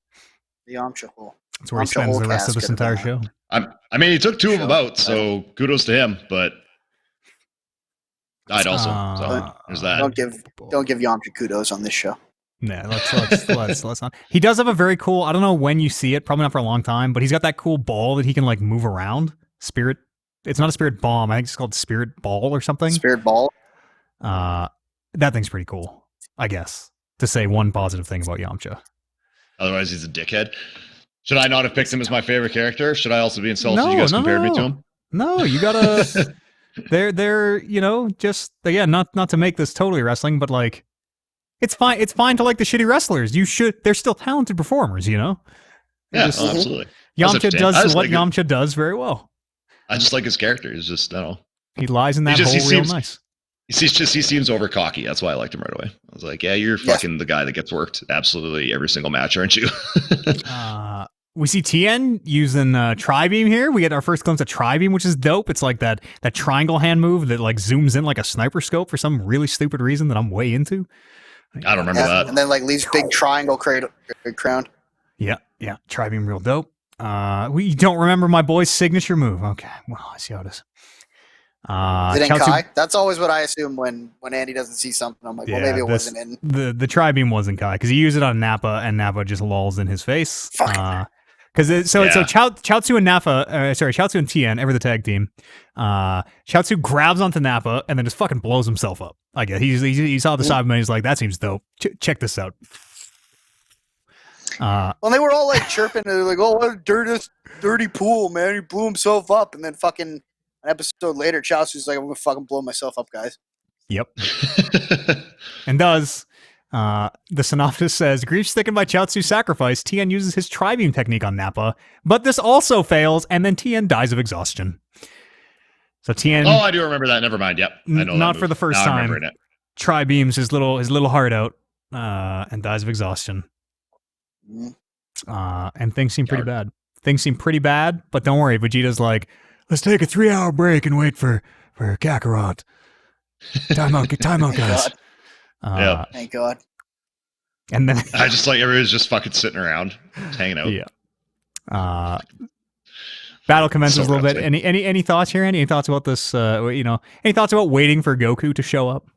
The Yamcha hole. That's where he spends the rest of this entire show. I mean, he took 2 of them out, so kudos to him, but died also. So there's that. Don't give Yamcha kudos on this show. Yeah, let's not. He does have a very cool, I don't know when you see it, probably not for a long time, but he's got that cool ball that he can like move around. Spirit. It's not a spirit bomb. I think it's called spirit ball or something. Spirit ball. That thing's pretty cool, I guess, to say one positive thing about Yamcha. Otherwise, he's a dickhead. Should I not have picked him as my favorite character? Should I also be insulted you guys compared me to him? No, you gotta. they're just again not to make this totally wrestling, but like it's fine. It's fine to like the shitty wrestlers. They're still talented performers, Yeah, absolutely. Yamcha does what Yamcha does very well. I just like his character. He's just, I don't know. He lies in that hole real nice. He seems over cocky. That's why I liked him right away. I was like, yeah, you're fucking the guy that gets worked absolutely every single match, aren't you? We see Tien using Tri-Beam here. We get our first glimpse of Tri-Beam, which is dope. It's like that triangle hand move that like zooms in like a sniper scope for some really stupid reason that I'm way into. I don't remember that. And then like leaves big triangle crown. Yeah. Tri-Beam real dope. We don't remember my boy's signature move. Okay, well, I see how it is. Is it in Kai? That's always what I assume when Andy doesn't see something. I'm like, well, maybe it wasn't in. The Tri-Beam wasn't Kai because he used it on Nappa, and Nappa just lolls in his face. Because so Chaozu and Chaozu and Tien, ever the tag team. Chaozu grabs onto Nappa and then just fucking blows himself up. I guess he saw the Cyberman. He's like, that seems dope. Check this out. Well, they were all like chirping. They're like, "Oh, what a dirty pool, man! He blew himself up." And then fucking an episode later, Chaozu's like, "I'm gonna fucking blow myself up, guys." Yep. And does. The synopsis says, grief stricken by Chaozu's sacrifice, Tien uses his Tri-Beam technique on Nappa, but this also fails, and then Tien dies of exhaustion. So Tien... Oh, I do remember that. Never mind. Yep. I know not for the first time. Tri-Beams his little heart out and dies of exhaustion. And things seem pretty bad. Things seem pretty bad, but don't worry. Vegeta's like, let's take a 3-hour break and wait for Kakarot. Time out, guys. Yeah. Thank God. And then I just like everybody's just fucking sitting around, hanging out. Yeah. Battle commences a little bit. Any thoughts here, Andy? Any thoughts about this? Any thoughts about waiting for Goku to show up?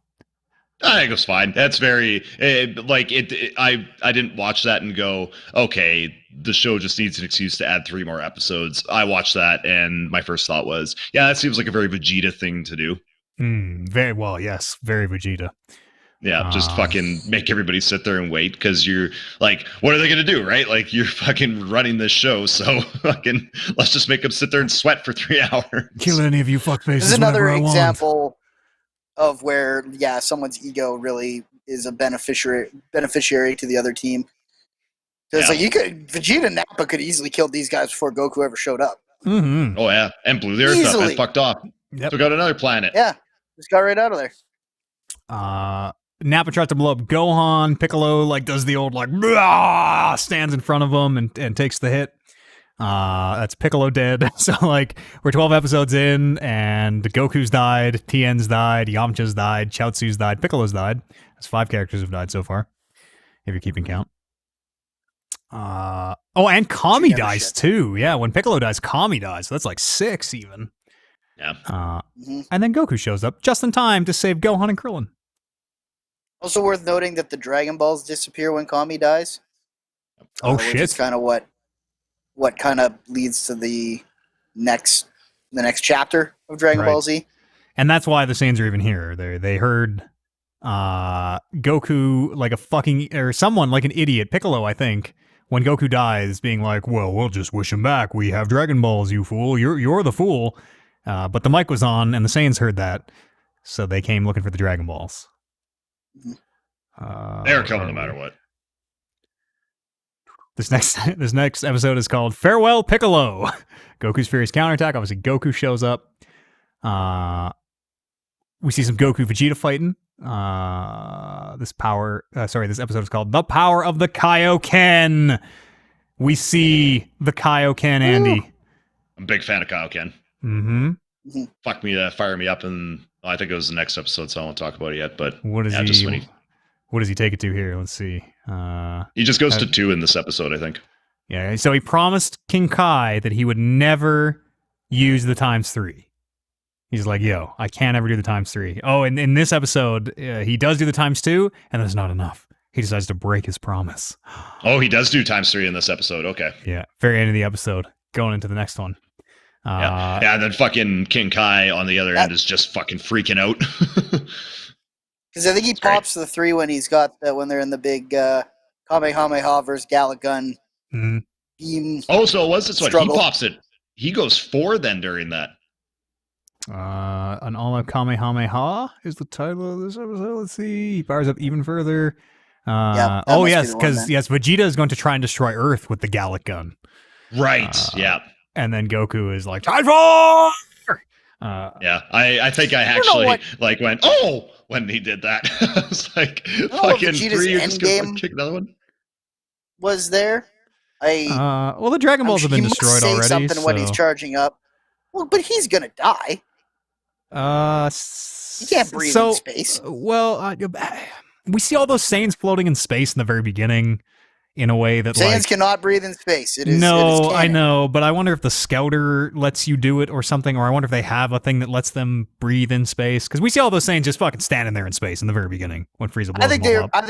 I think it was fine. That's very I didn't watch that and go, okay, the show just needs an excuse to add 3 more episodes. I watched that and my first thought was, yeah, that seems like a very Vegeta thing to do. Very well, yes, very Vegeta. Yeah, just fucking make everybody sit there and wait because you're like, what are they going to do, right? Like, you're fucking running this show, so fucking let's just make them sit there and sweat for 3 hours. Kill any of you fuckfaces. This is another example of where, someone's ego really is a beneficiary to the other team. Because Vegeta and Nappa could easily kill these guys before Goku ever showed up. Mm-hmm. Oh, yeah, and blew the earth up and fucked off. Yep. Took out another planet. Yeah, just got right out of there. Nappa tries to blow up Gohan. Piccolo does the old stands in front of him and takes the hit. That's Piccolo dead. So like we're 12 episodes in, and Goku's died, Tien's died, Yamcha's died, Chaozu's died, Piccolo's died. That's 5 characters have died so far, if you're keeping count. And Kami dies too. Yeah, when Piccolo dies, Kami dies. So that's like 6 even. Yeah. And then Goku shows up just in time to save Gohan and Krillin. Also worth noting that the Dragon Balls disappear when Kami dies. Oh shit! Which is kind of what kind of leads to the next chapter of Dragon Ball Z. And that's why the Saiyans are even here. They heard Goku like a fucking, or someone like an idiot, Piccolo, I think, when Goku dies, being like, "Well, we'll just wish him back. We have Dragon Balls, you fool. You're the fool." But the mic was on, and the Saiyans heard that, so they came looking for the Dragon Balls. They're coming no matter what. This next episode is called Farewell Piccolo. Goku's Furious Counterattack. Obviously, Goku shows up. We see some Goku Vegeta fighting. This episode is called The Power of the Kaioken. We see the Kaioken, Andy. I'm a big fan of Kaioken. Fire me up, and I think it was the next episode, so I won't talk about it yet. But what does he take it to here? Let's see. He just goes to 2 in this episode, I think. Yeah, so he promised King Kai that he would never use the ×3. He's like, yo, I can't ever do the ×3. Oh, and in this episode, he does do the ×2, and there's not enough. He decides to break his promise. Oh, he does do ×3 in this episode. Okay. Yeah, very end of the episode. Going into the next one. Yeah, and then fucking King Kai on the other end is just fucking freaking out. Because I think he pops the 3 when he's got when they're in the big Kamehameha versus Gallic Gun beam. Oh, so it was this one. He pops it. He goes 4 then during that. An all-out Kamehameha is the title of this episode. Let's see. He powers up even further. Yes, because Vegeta is going to try and destroy Earth with the Gallic Gun. Right. Yeah. And then Goku is like, "Time for!" Yeah, I think I actually went, "Oh!" when he did that. I was like, "Fucking Vegeta's 3, you're just gonna kick another one." Was there? Well, the Dragon Balls have been destroyed already. He something when he's charging up. Well, but he's gonna die. He can't breathe in space. We see all those Saiyans floating in space in the very beginning in a way that Saiyans cannot breathe in space. It is I know, but I wonder if the Scouter lets you do it or something, or I wonder if they have a thing that lets them breathe in space. Because we see all those Saiyans just fucking standing there in space in the very beginning when Frieza blows them all up. I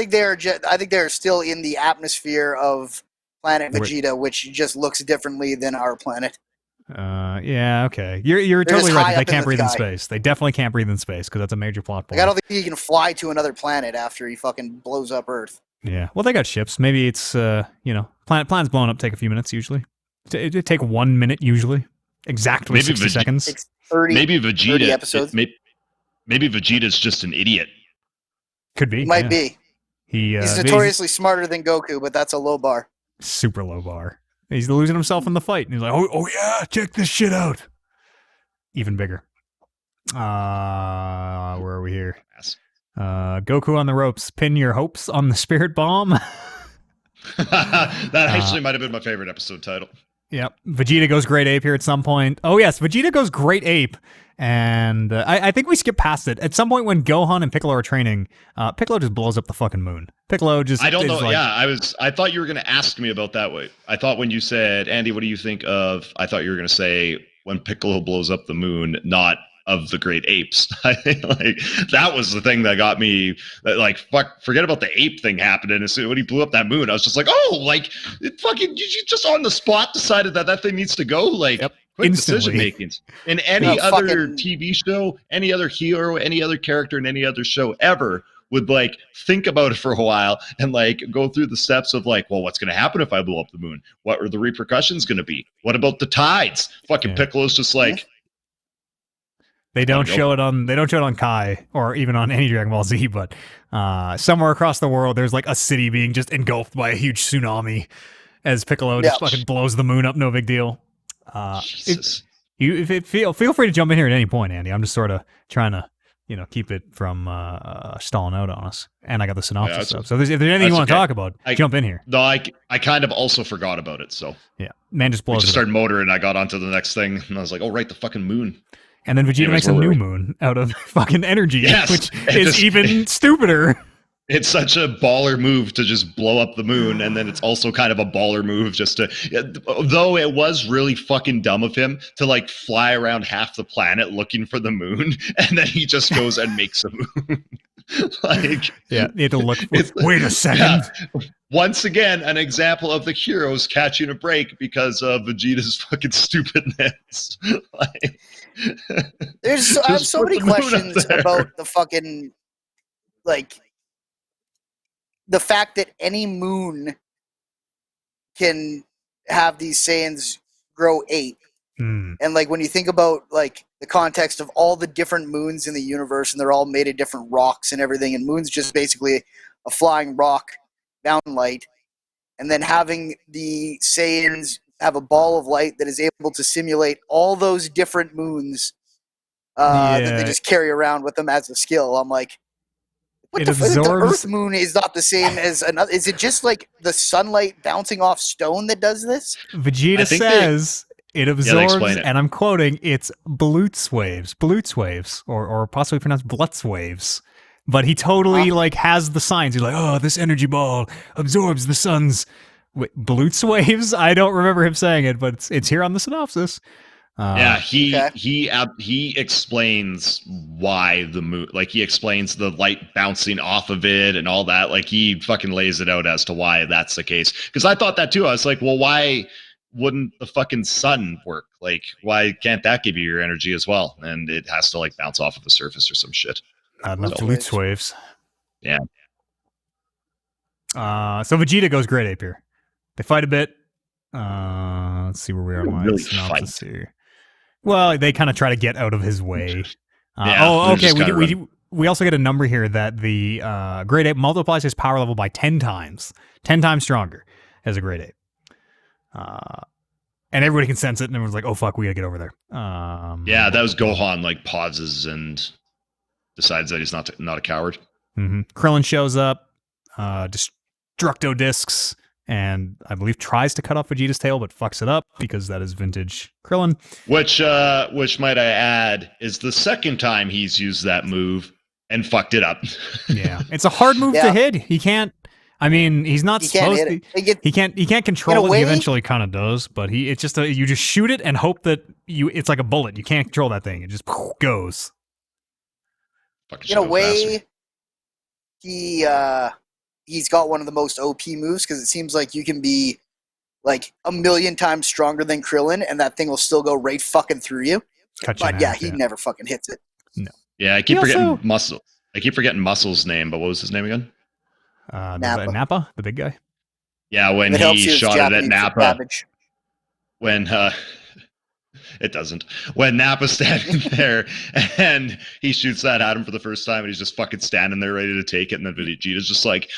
think they're still in the atmosphere of planet Vegeta, which just looks differently than our planet. Yeah, okay. You're totally right that they can't breathe in space. They definitely can't breathe in space because that's a major plot point. I don't think he can fly to another planet after he fucking blows up Earth. Yeah, well, they got ships. Maybe it's planets blown up take a few minutes usually. It take 1 minute usually, exactly 60 seconds. 30, maybe Vegeta 30 episodes. Maybe Vegeta's just an idiot. Could be. He might be. He's notoriously smarter than Goku, but that's a low bar. Super low bar. He's losing himself in the fight. And he's like, oh yeah, check this shit out. Even bigger. Where are we here? Goku on the ropes. Pin your hopes on the spirit bomb. That actually might have been my favorite episode title. Yep. Vegeta goes great ape here at some point. Oh, yes. Vegeta goes great ape. And I think we skipped past it. At some point when Gohan and Piccolo are training, Piccolo just blows up the fucking moon. Piccolo just... I don't know. I thought you were going to ask me about that way. I thought when you said, Andy, what do you think of... I thought you were going to say when Piccolo blows up the moon, not of the great apes. I think that was the thing that got me forget about the ape thing happening. As soon when he blew up that moon, I was just like, you just on the spot decided that thing needs to go. Quick decision making. In any other TV show, any other hero, any other character in any other show ever would think about it for a while and go through the steps of what's going to happen if I blow up the moon? What are the repercussions going to be? What about the tides? Piccolo's just They don't show it on Kai or even on any Dragon Ball Z, but somewhere across the world there's a city being just engulfed by a huge tsunami as Piccolo just fucking blows the moon up. No big deal. Jesus. Feel free to jump in here at any point, Andy. I'm just sort of trying to keep it from stalling out on us. And I got the synopsis up. So if there's anything you want to talk about, jump in here. No, I kind of also forgot about it. So yeah, man just blows. We just started motoring, and I got onto the next thing, and I was like, oh right, the fucking moon. And then Vegeta makes a new moon out of fucking energy, which is even stupider. It's such a baller move to just blow up the moon, and then it's also kind of a baller move just to, though it was really fucking dumb of him to like fly around half the planet looking for the moon, and then he just goes and makes a moon. Like, yeah, you had to look. Wait a second. Yeah. Once again, an example of the heroes catching a break because of Vegeta's fucking stupidness. Like, I have so many questions about the fucking, like, the fact that any moon can have these Saiyans grow 8. And like when you think about like the context of all the different moons in the universe, and they're all made of different rocks and everything, and moon's just basically a flying rock down light, and then having the Saiyans have a ball of light that is able to simulate all those different moons that they just carry around with them as a skill. I'm like, the Earth moon is not the same as another. Is it just like the sunlight bouncing off stone that does this? Vegeta says it absorbs, and I'm quoting, it's Blutzwaves, or possibly pronounced Blutzwaves. But he totally like has the signs. He's like, oh, this energy ball absorbs the sun's Blutzwaves. I don't remember him saying it, but it's here on the synopsis. He explains why the moon, like he explains the light bouncing off of it and all that. Like he fucking lays it out as to why that's the case. Because I thought that too. I was like, well, why wouldn't the fucking sun work? Like, why can't that give you your energy as well? And it has to like bounce off of the surface or some shit. Not enough Lutz waves. Yeah. So Vegeta goes great ape here. They fight a bit. Let's see where we are on my synopsis here. Well, they kind of try to get out of his way. Okay. We also get a number here that the great ape multiplies his power level by 10 times. 10 times stronger as a great ape. And everybody can sense it, and everyone's like, oh, fuck, we gotta get over there. Yeah, that was Gohan, like, pauses and decides that he's not a coward. Mm-hmm. Krillin shows up, Destructo discs, and I believe tries to cut off Vegeta's tail, but fucks it up because that is vintage Krillin. Which might I add, is the second time he's used that move and fucked it up. Yeah, it's a hard move to hit. He can't. I mean, he's not supposed to. He can't control it. He eventually kind of does, but it's just you just shoot it and hope that it's like a bullet. You can't control that thing. It just goes. In a way, he's got one of the most OP moves because it seems like you can be like 1,000,000 times stronger than Krillin, and that thing will still go right fucking through you. He never fucking hits it. No. Yeah, I keep forgetting Muscle. I keep forgetting Muscle's name, but what was his name again? Nappa, the big guy. Yeah, when he shot it at Nappa. When it doesn't. When Nappa's standing there and he shoots that at him for the first time, and he's just fucking standing there ready to take it, and then Vegeta's just like,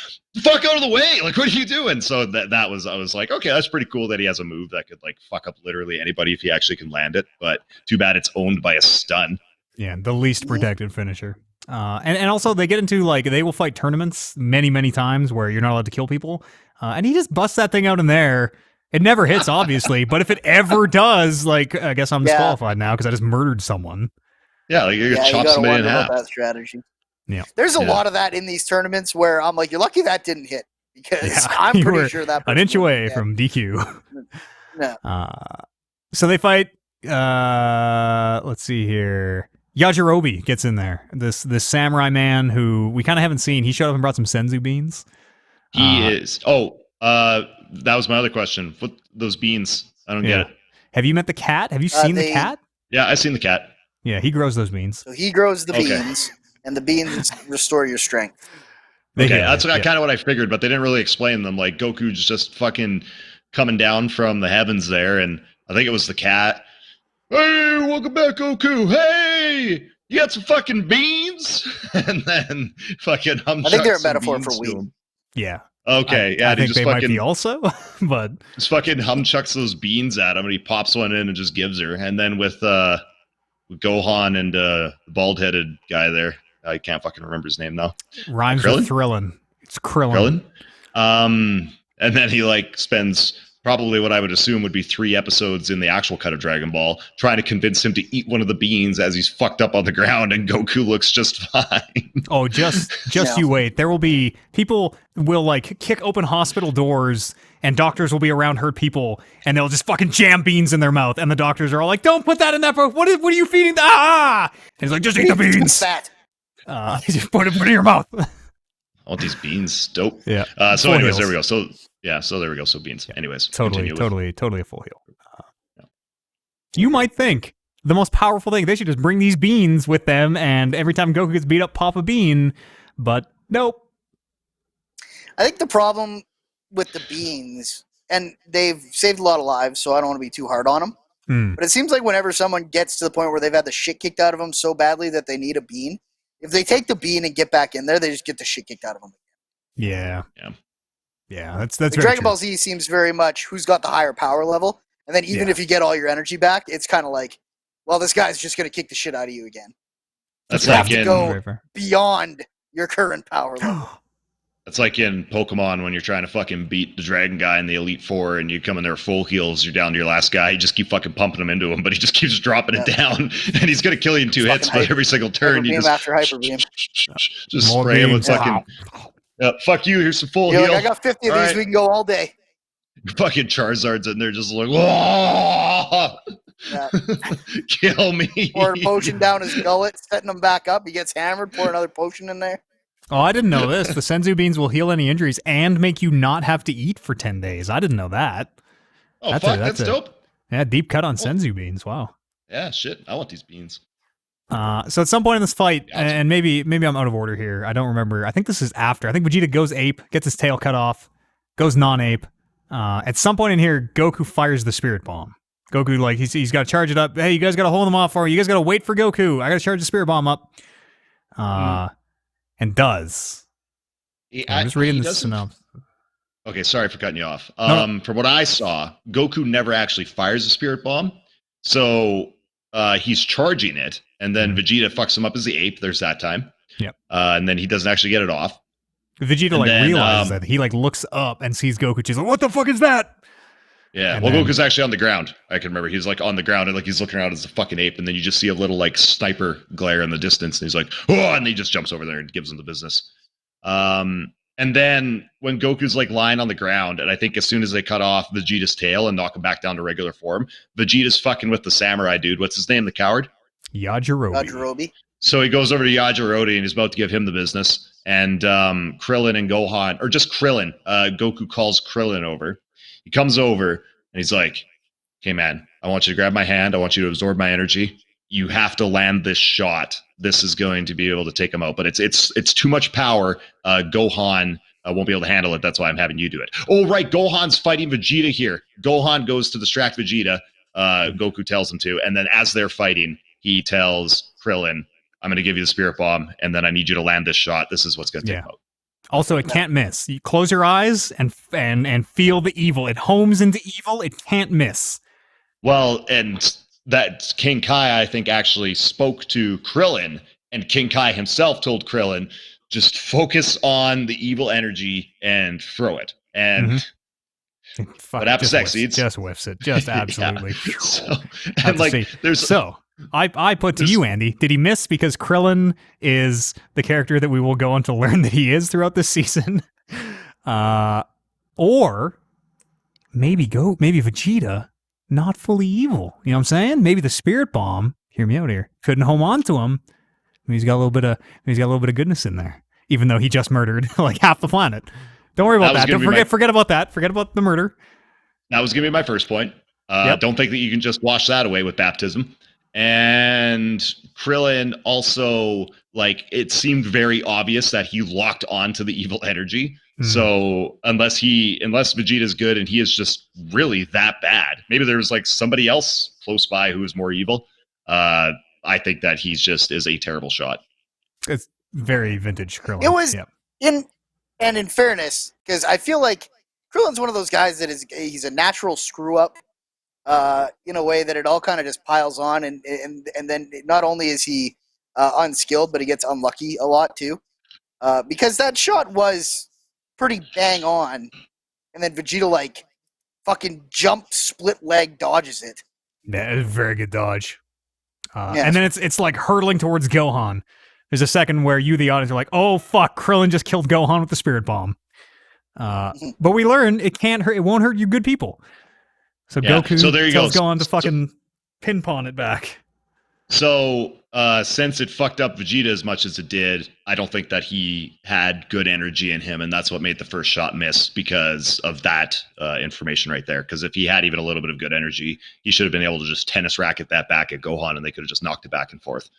"Fuck out of the way! Like, what are you doing?" So that was, I was like, okay, that's pretty cool that he has a move that could like fuck up literally anybody if he actually can land it. But too bad it's owned by a stun. Yeah, the least protected finisher. And also they get into like they will fight tournaments many times where you're not allowed to kill people, and he just busts that thing out in there. It never hits, obviously, but if it ever does, like I guess I'm disqualified now because I just murdered someone. Yeah, like you're gonna chop somebody in half. That strategy. Yeah, there's a lot of that in these tournaments where I'm like, you're lucky that didn't hit because I'm pretty sure that an inch away from DQ. No. So they fight. Let's see here. Yajirobe gets in there. This samurai man who we kind of haven't seen. He showed up and brought some senzu beans. He is. That was my other question. What those beans? I don't get it. Have you met the cat? Have you seen the cat? Yeah, I've seen the cat. Yeah, he grows those beans. So he grows the beans, and the beans restore your strength. That's kind of what I figured, but they didn't really explain them. Like Goku's just fucking coming down from the heavens there, and I think it was the cat. Hey, welcome back, Goku. Hey, you got some fucking beans? And then fucking I think they're a metaphor for weed. Yeah. Okay. I think they might be also, but just fucking humchucks those beans at him, and he pops one in and just gives her. And then with Gohan and the bald-headed guy there. I can't fucking remember his name now. Rhymes with Thrillin'. It's Krillin. And then he like spends probably what I would assume would be 3 episodes in the actual cut of Dragon Ball, trying to convince him to eat one of the beans as he's fucked up on the ground, and Goku looks just fine. Oh, just you wait. There will be people will like kick open hospital doors, and doctors will be around hurt people, and they'll just fucking jam beans in their mouth, and the doctors are all like, "Don't put that in that book. What are you feeding? Ah!" And he's like, "Just eat the beans. Just put it in your mouth." I want these beans. Dope. Yeah. So anyways, there we go. So there we go. So beans. Anyways, totally a full heal. You might think the most powerful thing, they should just bring these beans with them, and every time Goku gets beat up, pop a bean. But nope. I think the problem with the beans, and they've saved a lot of lives, so I don't want to be too hard on them. But it seems like whenever someone gets to the point where they've had the shit kicked out of them so badly that they need a bean, if they take the bean and get back in there, they just get the shit kicked out of them. Yeah. That's like Dragon Ball Z seems very much who's got the higher power level, and then even if you get all your energy back, it's kind of like, well, this guy's just going to kick the shit out of you again. That's you like have to go beyond your current power level. That's like in Pokemon when you're trying to fucking beat the Dragon guy in the Elite Four, and you come in there full heals, you're down to your last guy, you just keep fucking pumping him into him, but he just keeps dropping it down, and he's going to kill you in 2 hits, but every single turn you just after Hyper Beam. Just spray him with fucking... fuck you, here's some full heal. Like, I got 50 of these, we can go all day. Fucking Charizard's in there just like, whoa! Kill me. Pour a potion down his gullet, setting him back up. He gets hammered, pour another potion in there. Oh, I didn't know this. The Senzu beans will heal any injuries and make you not have to eat for 10 days. I didn't know that. Oh, that's dope. Yeah, deep cut on Senzu beans. Wow. Yeah, shit. I want these beans. So at some point in this fight, and maybe I'm out of order here. I don't remember. I think this is after. I think Vegeta goes ape, gets his tail cut off, goes non-ape. At some point in here, Goku fires the Spirit Bomb. Goku, like, he's got to charge it up. Hey, you guys got to hold them off for me. You guys got to wait for Goku. I got to charge the Spirit Bomb up. And does. I'm just reading the synopsis. Okay, sorry for cutting you off. From what I saw, Goku never actually fires the Spirit Bomb. So he's charging it, and then Vegeta fucks him up as the ape. There's that time. Yep. And then he doesn't actually get it off. Vegeta realizes that. He looks up and sees Goku. She's like, "What the fuck is that?" Yeah. And Goku's actually on the ground. I can remember. He's like on the ground and like he's looking around as a fucking ape, and then you just see a little like sniper glare in the distance, and he's like, "Oh!" and he just jumps over there and gives him the business. And then when Goku's like lying on the ground, and I think as soon as they cut off Vegeta's tail and knock him back down to regular form, Vegeta's fucking with the samurai dude. What's his name? The coward? Yajirobe. So he goes over to Yajirobe and he's about to give him the business. And Krillin and Gohan, or just Krillin, Goku calls Krillin over. He comes over and he's like, "Okay, man, I want you to grab my hand. I want you to absorb my energy. You have to land this shot. This is going to be able to take him out, but it's too much power. Gohan won't be able to handle it. That's why I'm having you do it." Oh, right. Gohan's fighting Vegeta here. Gohan goes to distract Vegeta. Goku tells him to. And then as they're fighting, he tells Krillin, "I'm going to give you the Spirit Bomb, and then I need you to land this shot. This is what's going to take him out." Also, it can't miss. You close your eyes and feel the evil. It homes into evil. It can't miss. Well, and that King Kai, I think, actually spoke to Krillin, and King Kai himself told Krillin, just focus on the evil energy and throw it. And what happens next? Just whiffs it. Just absolutely. So, I put to you, Andy, did he miss because Krillin is the character that we will go on to learn that he is throughout this season? Or maybe Vegeta, not fully evil. You know what I'm saying? Maybe the Spirit Bomb, hear me out here, couldn't home on to him. He's got a little bit of goodness in there, even though he just murdered like half the planet. Don't worry about that. Don't forget about that. Forget about the murder. That was going to be my first point. Don't think that you can just wash that away with baptism. And Krillin also, like, it seemed very obvious that he locked on to the evil energy. So unless Vegeta's good and he is just really that bad, maybe there's like somebody else close by who is more evil. I think that he's just is a terrible shot. It's very vintage Krillin. It was in fairness, because I feel like Krillin's one of those guys that he's a natural screw up. in a way that it all kind of just piles on, and then not only is he unskilled, but he gets unlucky a lot too, because that shot was pretty bang on, and then Vegeta like fucking jump, split leg, dodges it. Yeah, it's a very good dodge. And then it's like hurtling towards Gohan. There's a second where you, the audience, are like, "Oh fuck, Krillin just killed Gohan with the Spirit Bomb." But we learn it can't hurt. It won't hurt you, good people. So Goku tells Gohan to fucking pin-pawn it back. So since it fucked up Vegeta as much as it did, I don't think that he had good energy in him, and that's what made the first shot miss because of that information right there. Because if he had even a little bit of good energy, he should have been able to just tennis racket that back at Gohan, and they could have just knocked it back and forth.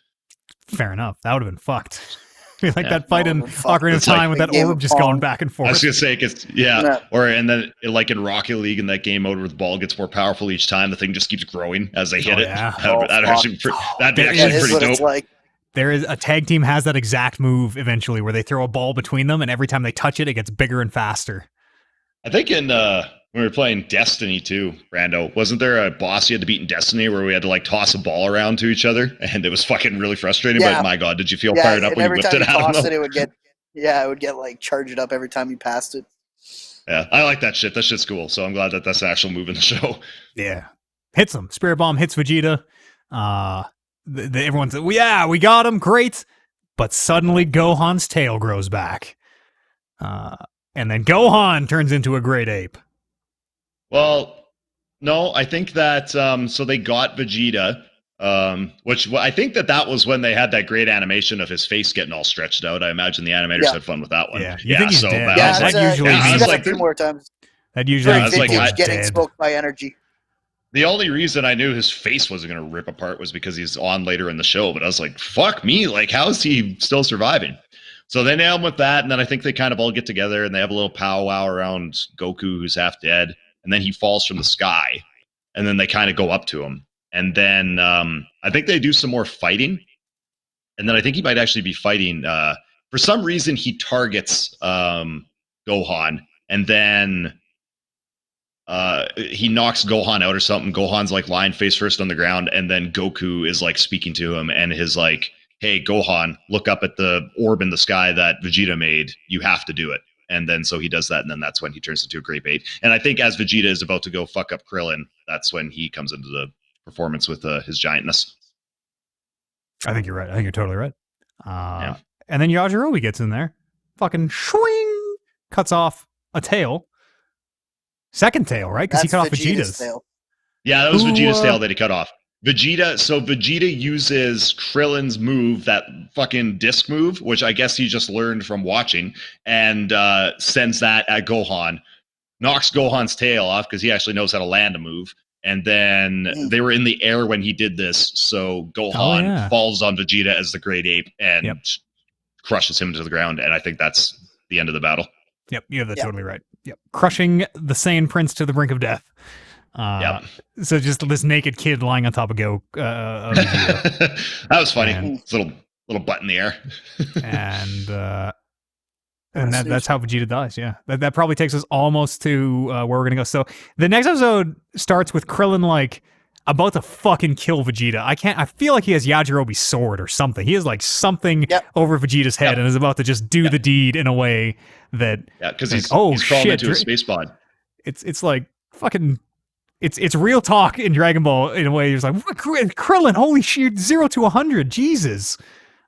Fair enough. That would have been fucked. That fight in Ocarina of Time with that orb just going back and forth. I was gonna say, and then like in Rocket League in that game mode where the ball gets more powerful each time, the thing just keeps growing as they hit it. That'd be actually pretty dope. Like. There is a tag team has that exact move eventually where they throw a ball between them, and every time they touch it, it gets bigger and faster. I think in when we were playing Destiny 2, Brando, wasn't there a boss you had to beat in Destiny where we had to like toss a ball around to each other, and it was fucking really frustrating? But my God, did you feel fired up when you whipped it out of them? It would get like charged up every time you passed it. Yeah, I like that shit. That shit's cool. So I'm glad that that's an actual move in the show. Yeah, hits him. Spirit Bomb hits Vegeta. Everyone's we got him, great. But suddenly Gohan's tail grows back, and then Gohan turns into a great ape. Well, no, I think that so they got Vegeta, which I think that was when they had that great animation of his face getting all stretched out. I imagine the animators had fun with that one. Yeah, you think he's dead. That usually means like 2 more times. That usually means getting smoked by energy. The only reason I knew his face wasn't going to rip apart was because he's on later in the show. But I was like, fuck me, like how is he still surviving? So they nail him with that, and then I think they kind of all get together and they have a little powwow around Goku, who's half dead. And then he falls from the sky, and then they kind of go up to him. And then I think they do some more fighting. And then I think he might actually be fighting. For some reason, he targets Gohan, and then he knocks Gohan out or something. Gohan's like lying face first on the ground, and then Goku is like speaking to him, and his like, "Hey, Gohan, look up at the orb in the sky that Vegeta made. You have to do it." And then so he does that, and then that's when he turns into a great ape. And I think as Vegeta is about to go fuck up Krillin, that's when he comes into the performance with his giantness. I think you're right. I think you're totally right. And then Yajirobe gets in there. Fucking swing! Cuts off a tail. Second tail, right? Because he cut off Vegeta's tail. Yeah, that was Vegeta's tail that he cut off. Vegeta uses Krillin's move, that fucking disc move, which I guess he just learned from watching, and sends that at Gohan, knocks Gohan's tail off because he actually knows how to land a move. And then they were in the air when he did this, so Gohan falls on Vegeta as the great ape and crushes him to the ground, and I think that's the end of the battle. Yep, you're totally right. Yep, crushing the Saiyan Prince to the brink of death. So just this naked kid lying on top of that was funny. It's a little butt in the air. and that's how Vegeta dies. Yeah, that probably takes us almost to where we're gonna go. So the next episode starts with Krillin like about to fucking kill Vegeta. I feel like he has Yajirobe's sword or something. He has like something over Vegeta's head and is about to just do the deed in a way that because he's crawling into a space pod. It's like fucking. It's real talk in Dragon Ball in a way. He's like, Krillin, holy shit, 0 to 100, Jesus.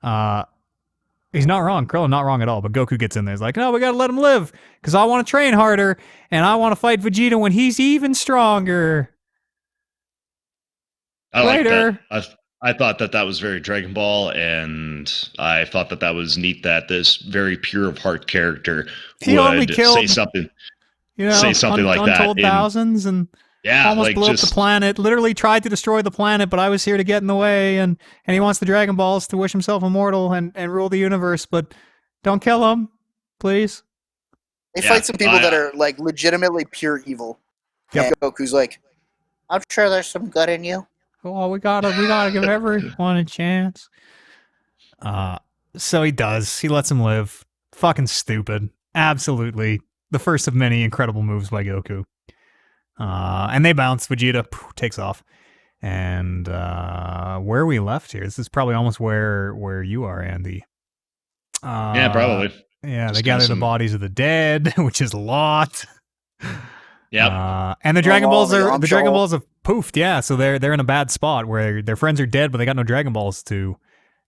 He's not wrong. Krillin not wrong at all. But Goku gets in there. He's like, no, we gotta let him live because I want to train harder and I want to fight Vegeta when he's even stronger. I like that. I thought that was very Dragon Ball, and I thought that was neat that this very pure of heart character would say something. Say something like that. Untold thousands and. Yeah, almost blew up the planet. Literally tried to destroy the planet, but I was here to get in the way. And he wants the Dragon Balls to wish himself immortal and rule the universe. But don't kill him, please. They fight some people that are like legitimately pure evil. Yep. And Goku's like, I'm sure there's some good in you. Oh, we gotta give everyone a chance. So he does. He lets him live. Fucking stupid. Absolutely. The first of many incredible moves by Goku. And they bounce. Vegeta takes off. And where we left here, this is probably almost where you are, Andy. Yeah, probably. Yeah, just they gather the bodies of the dead, which is a lot. Yeah. And the Dragon Balls have poofed. Yeah, so they're in a bad spot where their friends are dead, but they got no Dragon Balls to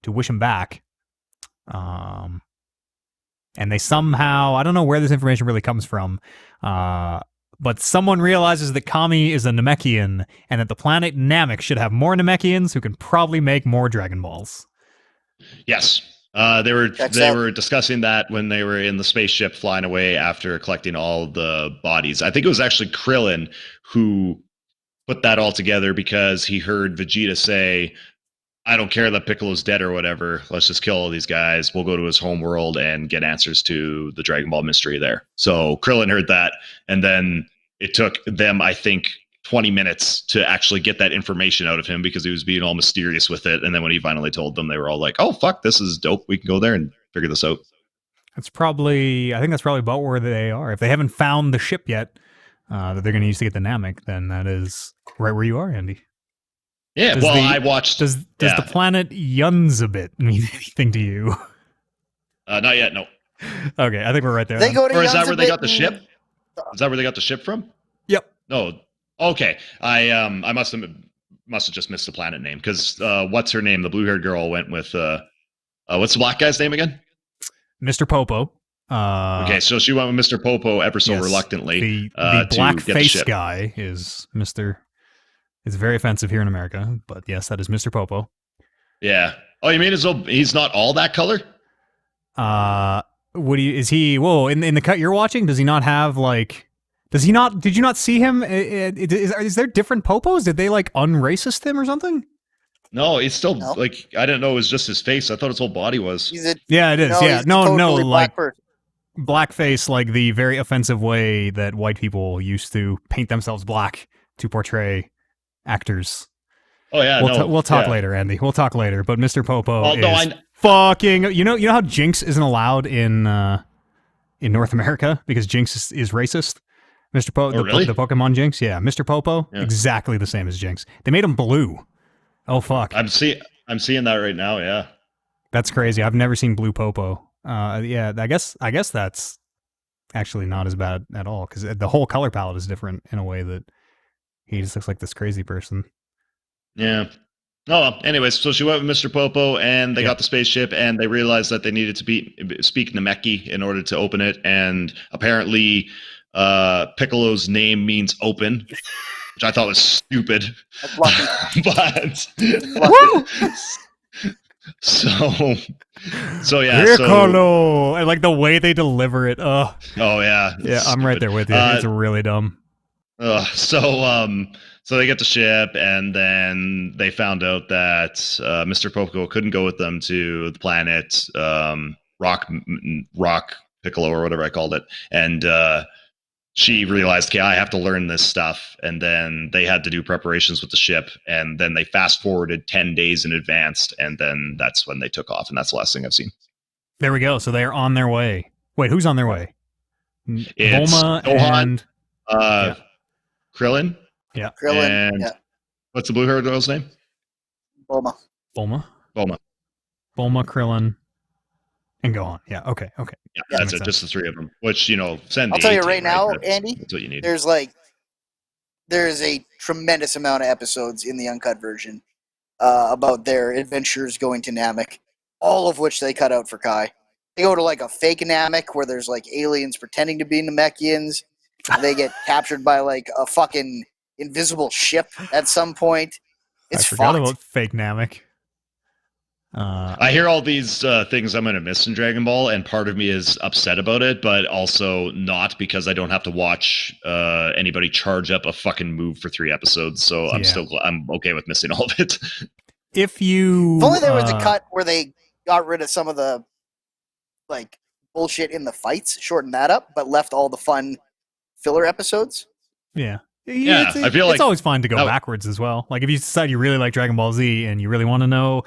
wish them back. And they somehow, I don't know where this information really comes from, but someone realizes that Kami is a Namekian and that the planet Namek should have more Namekians who can probably make more Dragon Balls. Yes. They were discussing that when they were in the spaceship flying away after collecting all the bodies. I think it was actually Krillin who put that all together because he heard Vegeta say, I don't care that Piccolo's dead or whatever. Let's just kill all these guys. We'll go to his home world and get answers to the Dragon Ball mystery there. So Krillin heard that, and then it took them, I think, 20 minutes to actually get that information out of him because he was being all mysterious with it. And then when he finally told them, they were all like, oh, fuck, this is dope. We can go there and figure this out. I think that's probably about where they are. If they haven't found the ship yet that they're going to use to get the Namek, then that is right where you are, Andy. Yeah, I watched. Does the planet Yunzabit mean anything to you? Not yet, no. Okay, I think we're right there. They go to or is that where they got the ship? Is that where they got the ship from? Yep. No. Okay. I must have just missed the planet name because what's her name? The blue-haired girl went with what's the black guy's name again? Mr. Popo. Okay, so she went with Mr. Popo ever so reluctantly. The black face guy is Mr. It's very offensive here in America, but yes, that is Mr. Popo. Yeah. Oh, you mean he's not all that color? Is he? Whoa! In the cut you're watching, does he not have like? Does he not? Did you not see him? Is there different Popos? Did they like unracist him or something? No, it's still like I didn't know it was just his face. I thought his whole body was. Yeah, it is. No, yeah, no, like person. Blackface, like the very offensive way that white people used to paint themselves black to portray actors. Oh yeah, we'll talk later, Andy. We'll talk later. But Mr. Popo is fucking. You know how Jinx isn't allowed in North America because Jinx is racist. Mr. Popo, really? The Pokemon Jinx, yeah. Mr. Popo, exactly the same as Jinx. They made him blue. Oh fuck! I'm seeing that right now. Yeah, that's crazy. I've never seen blue Popo. Yeah, I guess that's actually not as bad at all because the whole color palette is different in a way that he just looks like this crazy person. Yeah. Oh, anyways, so she went with Mr. Popo, and they got the spaceship, and they realized that they needed to speak Namekian in order to open it, and apparently Piccolo's name means open, which I thought was stupid. That's lucky. But so yeah. Piccolo! I like the way they deliver it. Oh yeah. Yeah, I'm right there with you. It's really dumb. So they get the ship, and then they found out that Mr. Popo couldn't go with them to the planet Rock Piccolo or whatever I called it, and she realized, okay, I have to learn this stuff, and then they had to do preparations with the ship, and then they fast forwarded 10 days in advance, and then that's when they took off, and that's the last thing I've seen. There we go. So they are on their way. Wait, who's on their way? It's Bulma Gohan, and Krillin. Yeah. Krillin. And what's the blue-haired girl's name? Bulma. Krillin, and Gohan. Yeah. Okay. Yeah, that's it. Just the three of them. Which I'll tell you right now, Andy. That's what you need. There's a tremendous amount of episodes in the uncut version about their adventures going to Namek, all of which they cut out for Kai. They go to like a fake Namek where there's like aliens pretending to be Namekians. They get captured by like a fucking invisible ship at some point. It's I forgot fucked. about fake Namek. I hear all these things I'm going to miss in Dragon Ball, and part of me is upset about it, but also not because I don't have to watch anybody charge up a fucking move for 3 episodes. So I'm okay with missing all of it. If only there was a cut where they got rid of some of the like bullshit in the fights, shortened that up, but left all the fun filler episodes. Yeah. I feel like it's always fun to go backwards as well. Like if you decide you really like Dragon Ball Z and you really want to know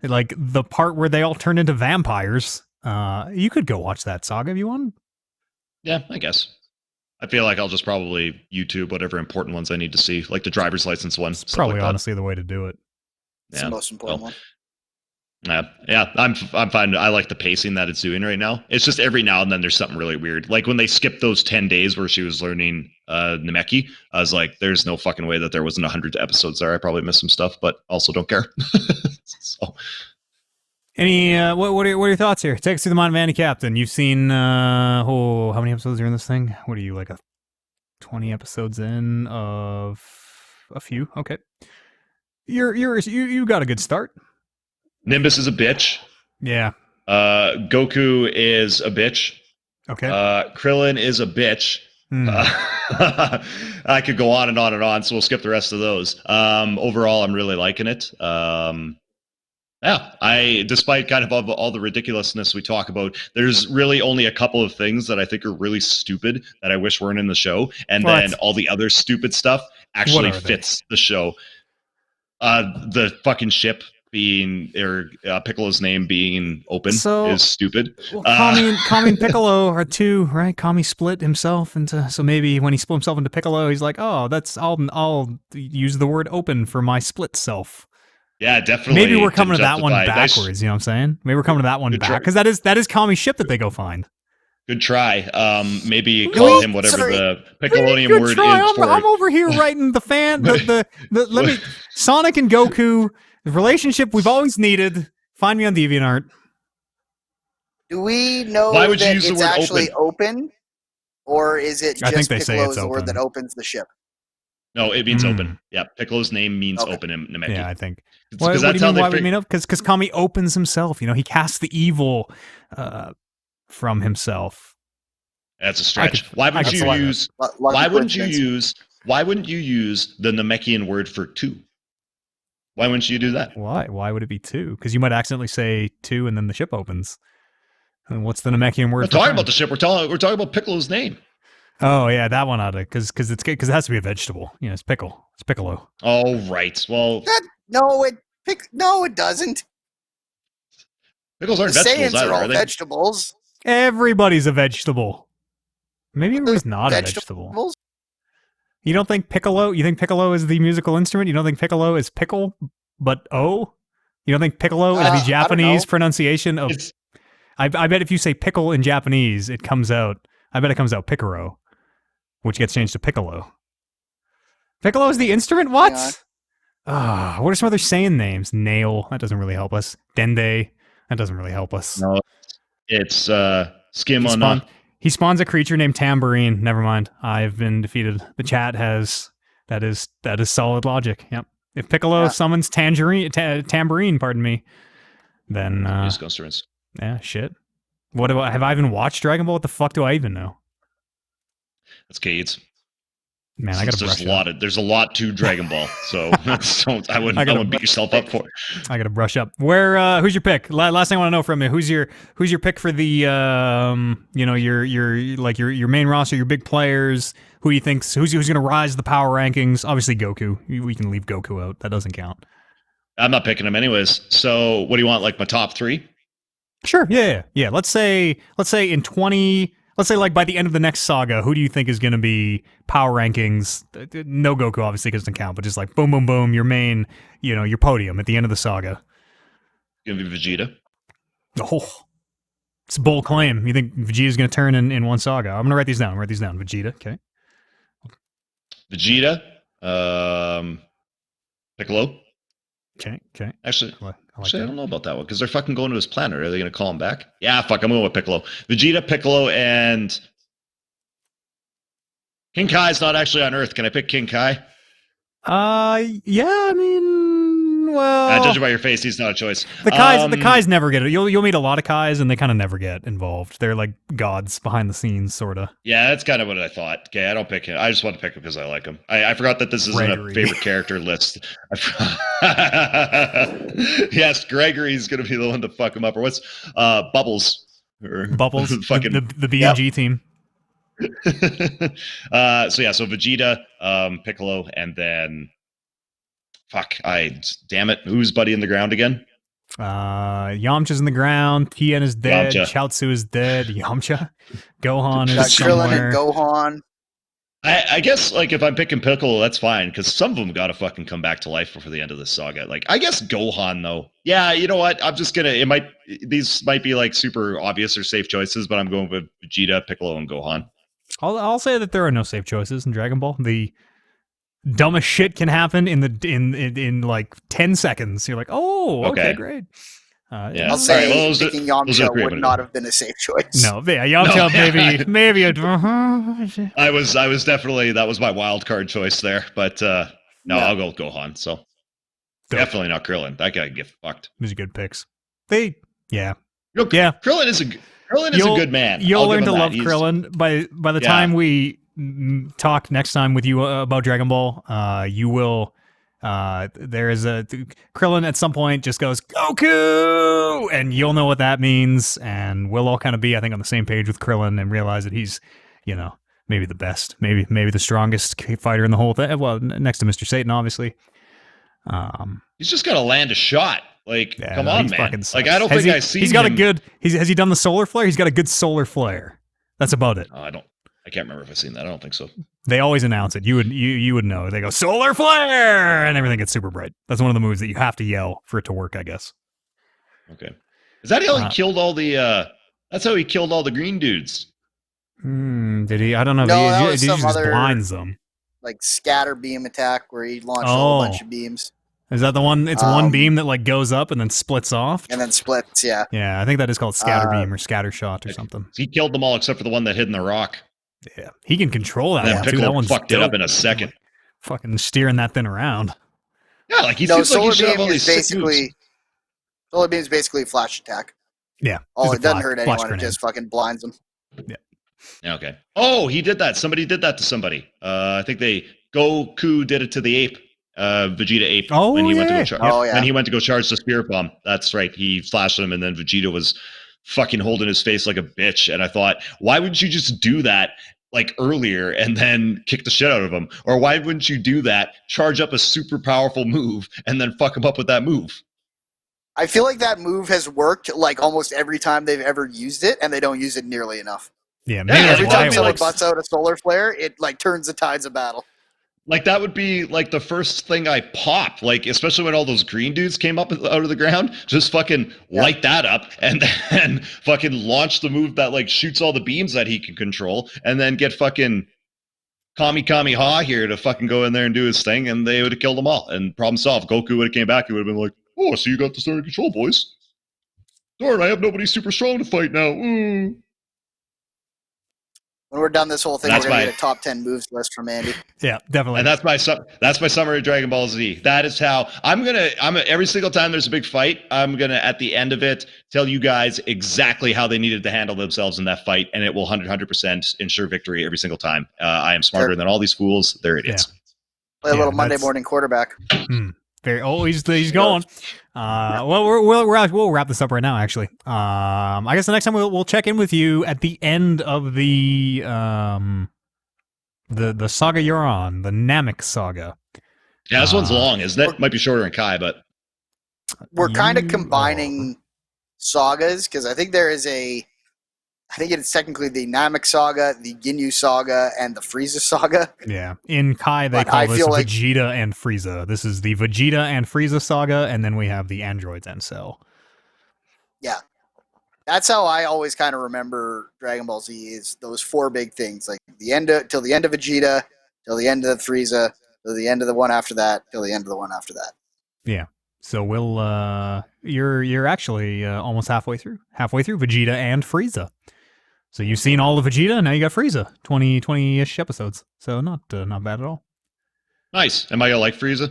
like the part where they all turn into vampires, you could go watch that saga if you want. Yeah, I guess. I feel like I'll just probably YouTube whatever important ones I need to see, like the driver's license one. It's probably honestly the way to do it. It's the most important one. Yeah, I'm fine. I like the pacing that it's doing right now. It's just every now and then there's something really weird. Like when they skipped those 10 days where she was learning Namekian, I was like, there's no fucking way that there wasn't 100 episodes there. I probably missed some stuff, but also don't care. So. Any what are your thoughts here? Take us through the mind of Andy Captain. You've seen how many episodes are in this thing? What are you, like 20 episodes in of a few? Okay. You got a good start. Nimbus is a bitch. Yeah. Goku is a bitch. Okay. Krillin is a bitch. I could go on and on and on, so we'll skip the rest of those. Overall, I'm really liking it. Yeah, despite kind of all the ridiculousness we talk about, there's really only a couple of things that I think are really stupid that I wish weren't in the show, and then all the other stupid stuff actually fits the show. The fucking ship being, or Piccolo's name being open is stupid. Well, Kami and Piccolo are two, right? Kami split himself into, so maybe when he split himself into Piccolo, he's like, oh, I'll use the word open for my split self. Yeah, definitely. Maybe we're coming to that one backwards, you know what I'm saying? Maybe we're coming to that one back, because that is Kami's ship that they go find. Good try. Maybe call him whatever the Piccolonium word is for I'm over here writing let me, Sonic and Goku, the relationship we've always needed. Find me on DeviantArt. Do we know that it's actually open? Or is it just Piccolo's word that opens the ship? No, it means open. Yeah, Piccolo's name means open in Namekian. Yeah, I think. What do you mean, why would it mean open? Because Kami opens himself. He casts the evil from himself. That's a stretch. Why wouldn't you use the Namekian word for two? Why wouldn't you do that? Why would it be two? Because you might accidentally say two and then the ship opens. And what's the Namekian word? We're talking about the ship. We're talking about Piccolo's name. Oh yeah, that one ought to, because it has to be a vegetable. It's pickle. It's Piccolo. Oh right. Well, no, it doesn't. Pickles aren't vegetables Saiyans either, are all vegetables. Everybody's a vegetable. Maybe everybody's not a vegetable. You don't think Piccolo? You think Piccolo is the musical instrument? You don't think Piccolo is pickle, but O? You don't think Piccolo is the Japanese pronunciation of? I bet if you say pickle in Japanese, it comes out. I bet it comes out Picaro, which gets changed to Piccolo. Piccolo is the instrument? What? What are some other Saiyan names? Nail. That doesn't really help us. Dende. That doesn't really help us. No, it's Skimona. He spawns a creature named Tambourine. Never mind. I've been defeated. The chat has that is solid logic. Yep. If Piccolo summons Tambourine, pardon me, then musical instruments. Yeah, shit. Have I even watched Dragon Ball? What the fuck do I even know? That's Cades. Man, I gotta brush up. There's a lot to Dragon Ball, so I wouldn't beat yourself up for it. I gotta brush up. Who's your pick? Last thing I want to know from you. Who's your pick for the your main roster, your big players? Who do you think's who's gonna rise the power rankings? Obviously Goku. We can leave Goku out. That doesn't count. I'm not picking him anyways. So what do you want? Like my top three? Sure. Yeah. Let's say in 20. Let's say like by the end of the next saga, who do you think is going to be power rankings? No Goku obviously doesn't count, but just like boom, boom, boom, your main, your podium at the end of the saga. Gonna be Vegeta. Oh, it's a bold claim. You think Vegeta's going to turn in one saga? I'm going to write these down. Vegeta. Okay. Vegeta. Piccolo. Okay. Actually, I don't know about that one because they're fucking going to his planet. Are they going to call him back? Yeah, fuck. I'm going with Piccolo. Vegeta, Piccolo, and King Kai's not actually on Earth. Can I pick King Kai? Yeah. I mean, well, judging by your face, he's not a choice. The Kais never get it. You'll meet a lot of Kais, and they kind of never get involved. They're like gods behind the scenes, sort of. Yeah, that's kind of what I thought. Okay, I don't pick him. I just want to pick him because I like him. I forgot that this isn't a favorite character list. Yes, Gregory's gonna be the one to fuck him up. Or what's Bubbles? Bubbles, fucking the BNG team. So Vegeta, Piccolo, and then damn it, who's Buddy in the ground again? Yamcha's in the ground. Tien is dead. Chaozu is dead. Yamcha, Gohan is somewhere. Krillin and Gohan. I guess like if I'm picking Piccolo, that's fine because some of them got to fucking come back to life before the end of this saga. Like I guess Gohan though. Yeah, you know what? I'm just gonna. These might be like super obvious or safe choices, but I'm going with Vegeta, Piccolo, and Gohan. I'll say that there are no safe choices in Dragon Ball. The dumbest shit can happen in like 10 seconds. You're like, oh, okay, great. I'll say picking Yamcha would not have been a safe choice. No, yeah, Yamcha maybe a. I was definitely, that was my wild card choice there, but I'll go with Gohan. So definitely not Krillin. That guy can get fucked. These are good picks. Yeah. Krillin is a good man. You'll learn to love Krillin by the time we talk next time with you about Dragon Ball. You will. There is a Krillin at some point just goes Goku, and you'll know what that means, and we'll all kind of be, I think, on the same page with Krillin and realize that he's, maybe the best, maybe the strongest fighter in the whole thing. Well, next to Mr. Satan, obviously. He's just got to land a shot. Like, come on, man. Like, I don't think I've seen. He's got a good. Has he done the solar flare? He's got a good solar flare. That's about it. I can't remember if I've seen that. I don't think so. They always announce it. You would know. They go solar flare, and everything gets super bright. That's one of the moves that you have to yell for it to work, I guess. Okay, is that how he killed all the? That's how he killed all the green dudes. Did he? I don't know. No, he just blinds them. Like scatter beam attack where he launched a whole bunch of beams. Is that the one? It's one beam that like goes up and then splits off. And then splits, yeah. Yeah, I think that is called scatter beam or scatter shot or something. He killed them all except for the one that hid in the rock. Yeah, he can control that one too. That one's fucked it up in a second. Fucking steering that thing around. Yeah, like he seems like he should have all these solar beam is basically a flash attack. Yeah. It doesn't hurt anyone, it just fucking blinds them. Yeah. Okay. Oh, he did that. Somebody did that to somebody. I think Goku did it to the ape. Vegeta ape when he went to go when he went to go charge the spirit bomb. That's right. He flashed him, and then Vegeta was fucking holding his face like a bitch. And I thought, why wouldn't you just do that like earlier and then kick the shit out of him? Or why wouldn't you do that? Charge up a super powerful move and then fuck him up with that move. I feel like that move has worked like almost every time they've ever used it, and they don't use it nearly enough. Yeah, maybe every time someone butts out a solar flare, it like turns the tides of battle. Like that would be like the first thing I pop, like especially when all those green dudes came up out of the ground, just fucking light that up and then fucking launch the move that like shoots all the beams that he can control, and then get fucking Kami Ha here to fucking go in there and do his thing, and they would have killed them all and problem solved. Goku would have came back, he would have been like, oh, so you got this under control, boys. Darn, I have nobody super strong to fight now. Ooh. When we're done this whole thing, we're going to get a top 10 moves list from Andy. Yeah, definitely. And that's my summary of Dragon Ball Z. That is how every single time there's a big fight, I'm going to, at the end of it, tell you guys exactly how they needed to handle themselves in that fight, and it will 100% ensure victory every single time. I am smarter than all these fools. They're idiots. Play a little Monday morning quarterback. He's going. We'll wrap this up right now. Actually, I guess the next time we'll check in with you at the end of the saga you're on, the Namek saga. Yeah, this one's long, isn't it? Might be shorter than Kai, but we're kind of combining sagas because I think I think it's technically the Namek saga, the Ginyu saga, and the Frieza saga. Yeah. In Kai, they call this Vegeta and Frieza. This is the Vegeta and Frieza saga, and then we have the androids and Cell. Yeah. That's how I always kind of remember Dragon Ball Z is those four big things. Like till the end of Vegeta, till the end of Frieza, till the end of the one after that, till the end of the one after that. Yeah. So you're actually almost halfway through Vegeta and Frieza. So you've seen all of Vegeta, now you got Frieza, 20-ish episodes. So not bad at all. Nice. Am I gonna like Frieza?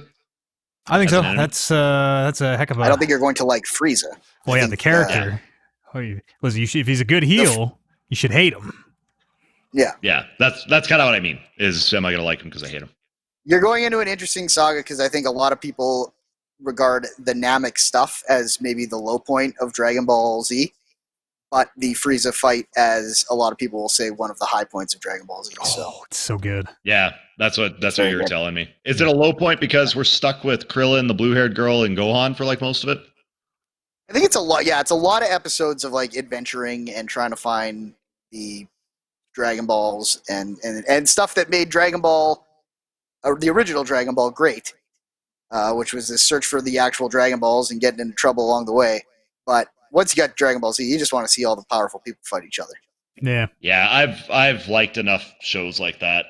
I think so. That's a heck of a. I don't think you're going to like Frieza. Well, yeah, the character. Listen, if he's a good heel, you should hate him. Yeah. Yeah, that's kind of what I mean. Is am I gonna like him because I hate him? You're going into an interesting saga because I think a lot of people regard the Namek stuff as maybe the low point of Dragon Ball Z. But the Frieza fight, as a lot of people will say, one of the high points of Dragon Ball Z. Oh, it's so good. Yeah, that's what you were telling me. Is it a low point because we're stuck with Krillin, the blue-haired girl, and Gohan for like most of it? I think it's a lot. Yeah, it's a lot of episodes of like adventuring and trying to Dragon Balls and stuff that made Dragon Ball, the original Dragon Ball, great, which was this search for the actual Dragon Balls and getting into trouble along the way. But once you got Dragon Ball Z, you just want to see all the powerful people fight each other. Yeah. I've liked enough shows like that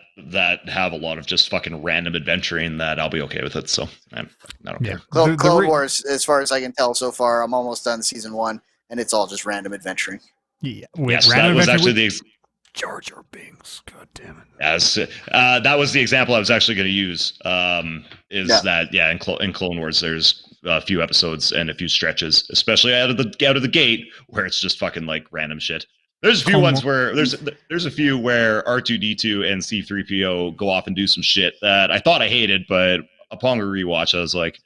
have a lot of just fucking random adventuring that I'll be okay with it. So I don't care. Clone Wars, as far as I can tell so far, I'm almost done season 1, and it's all just random adventuring. Yeah, yes, that was actually the Jar Jar Binks. God damn it. Yes, that was the example I was actually going to use. In Clone Wars, there's a few episodes and a few stretches, especially out of the gate, where it's just fucking like random shit. There's a few ones where there's a few where R2D2 and C3PO go off and do some shit that I thought I hated, but upon a rewatch, I was like,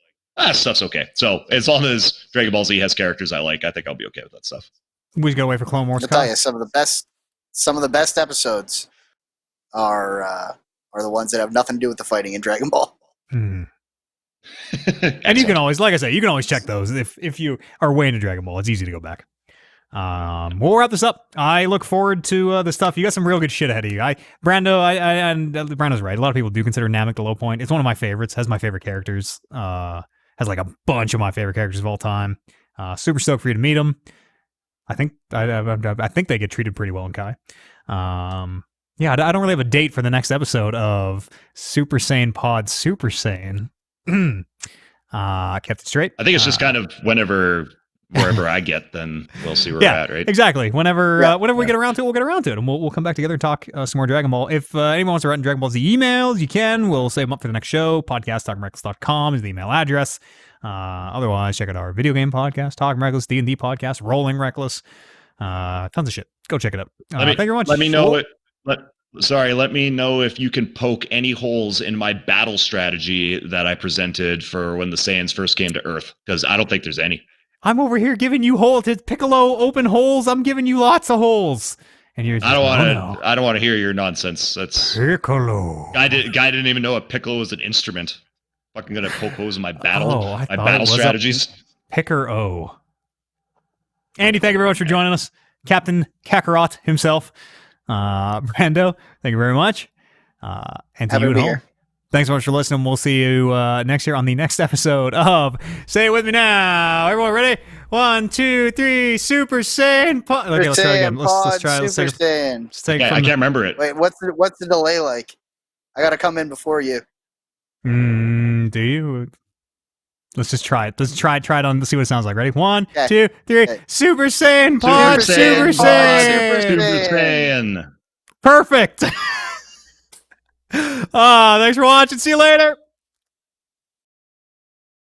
stuff's okay. So as long as Dragon Ball Z has characters I like, I think I'll be okay with that stuff. We just gotta wait for Clone Wars. I'll tell you, some of the best episodes are the ones that have nothing to do with the fighting in Dragon Ball. And you can always, like I say, you can always check those if you are way into Dragon Ball. It's easy to go back. We'll wrap this up. I look forward to the stuff. You got some real good shit ahead of you. Brando's right. A lot of people do consider Namek the low point. It's one of my favorites. Has my favorite characters. Has like a bunch of my favorite characters of all time. Super stoked for you to meet them. I think they get treated pretty well in Kai. Yeah, I don't really have a date for the next episode of Super Saiyan Pod Super Saiyan. Kept it straight. I think it's just kind of wherever I get, then we'll see where we're at, right? Exactly. Whenever we get around to it, we'll get around to it, and we'll come back together and talk some more Dragon Ball. If anyone wants to write in Dragon Ball Z emails, you can. We'll save them up for the next show. Podcast.talkingreckless.com is the email address. Otherwise, check out our video game podcast, Talking Reckless, D&D podcast, Rolling Reckless. Tons of shit. Go check it out. Thank you very much. Let me know let me know if you can poke any holes in my battle strategy that I presented for when the Saiyans first came to Earth, because I don't think there's any. I'm over here giving you holes. It's Piccolo open holes. I'm giving you lots of holes. And you're just, I don't want to hear your nonsense. That's Piccolo. Guy didn't even know a piccolo was an instrument. Fucking gonna poke holes in my battle strategies. Picker O. Andy, thank you very much for joining us. Captain Kakarot himself. Brando, thank you very much. And to you at home, thanks so much for listening. We'll see you next year on the next episode of Say It With Me Now. Everyone ready? 1, 2, 3, Super Saiyan. Okay, let's try again. Let's try. Super Saiyan. I can't remember it. Wait, what's the delay like? I gotta come in before you. Do you? Let's just try it. Let's try it on to see what it sounds like. Ready? 1, 2, 3. Okay. Super Saiyan Pod. Super Saiyan. Perfect. Thanks for watching. See you later.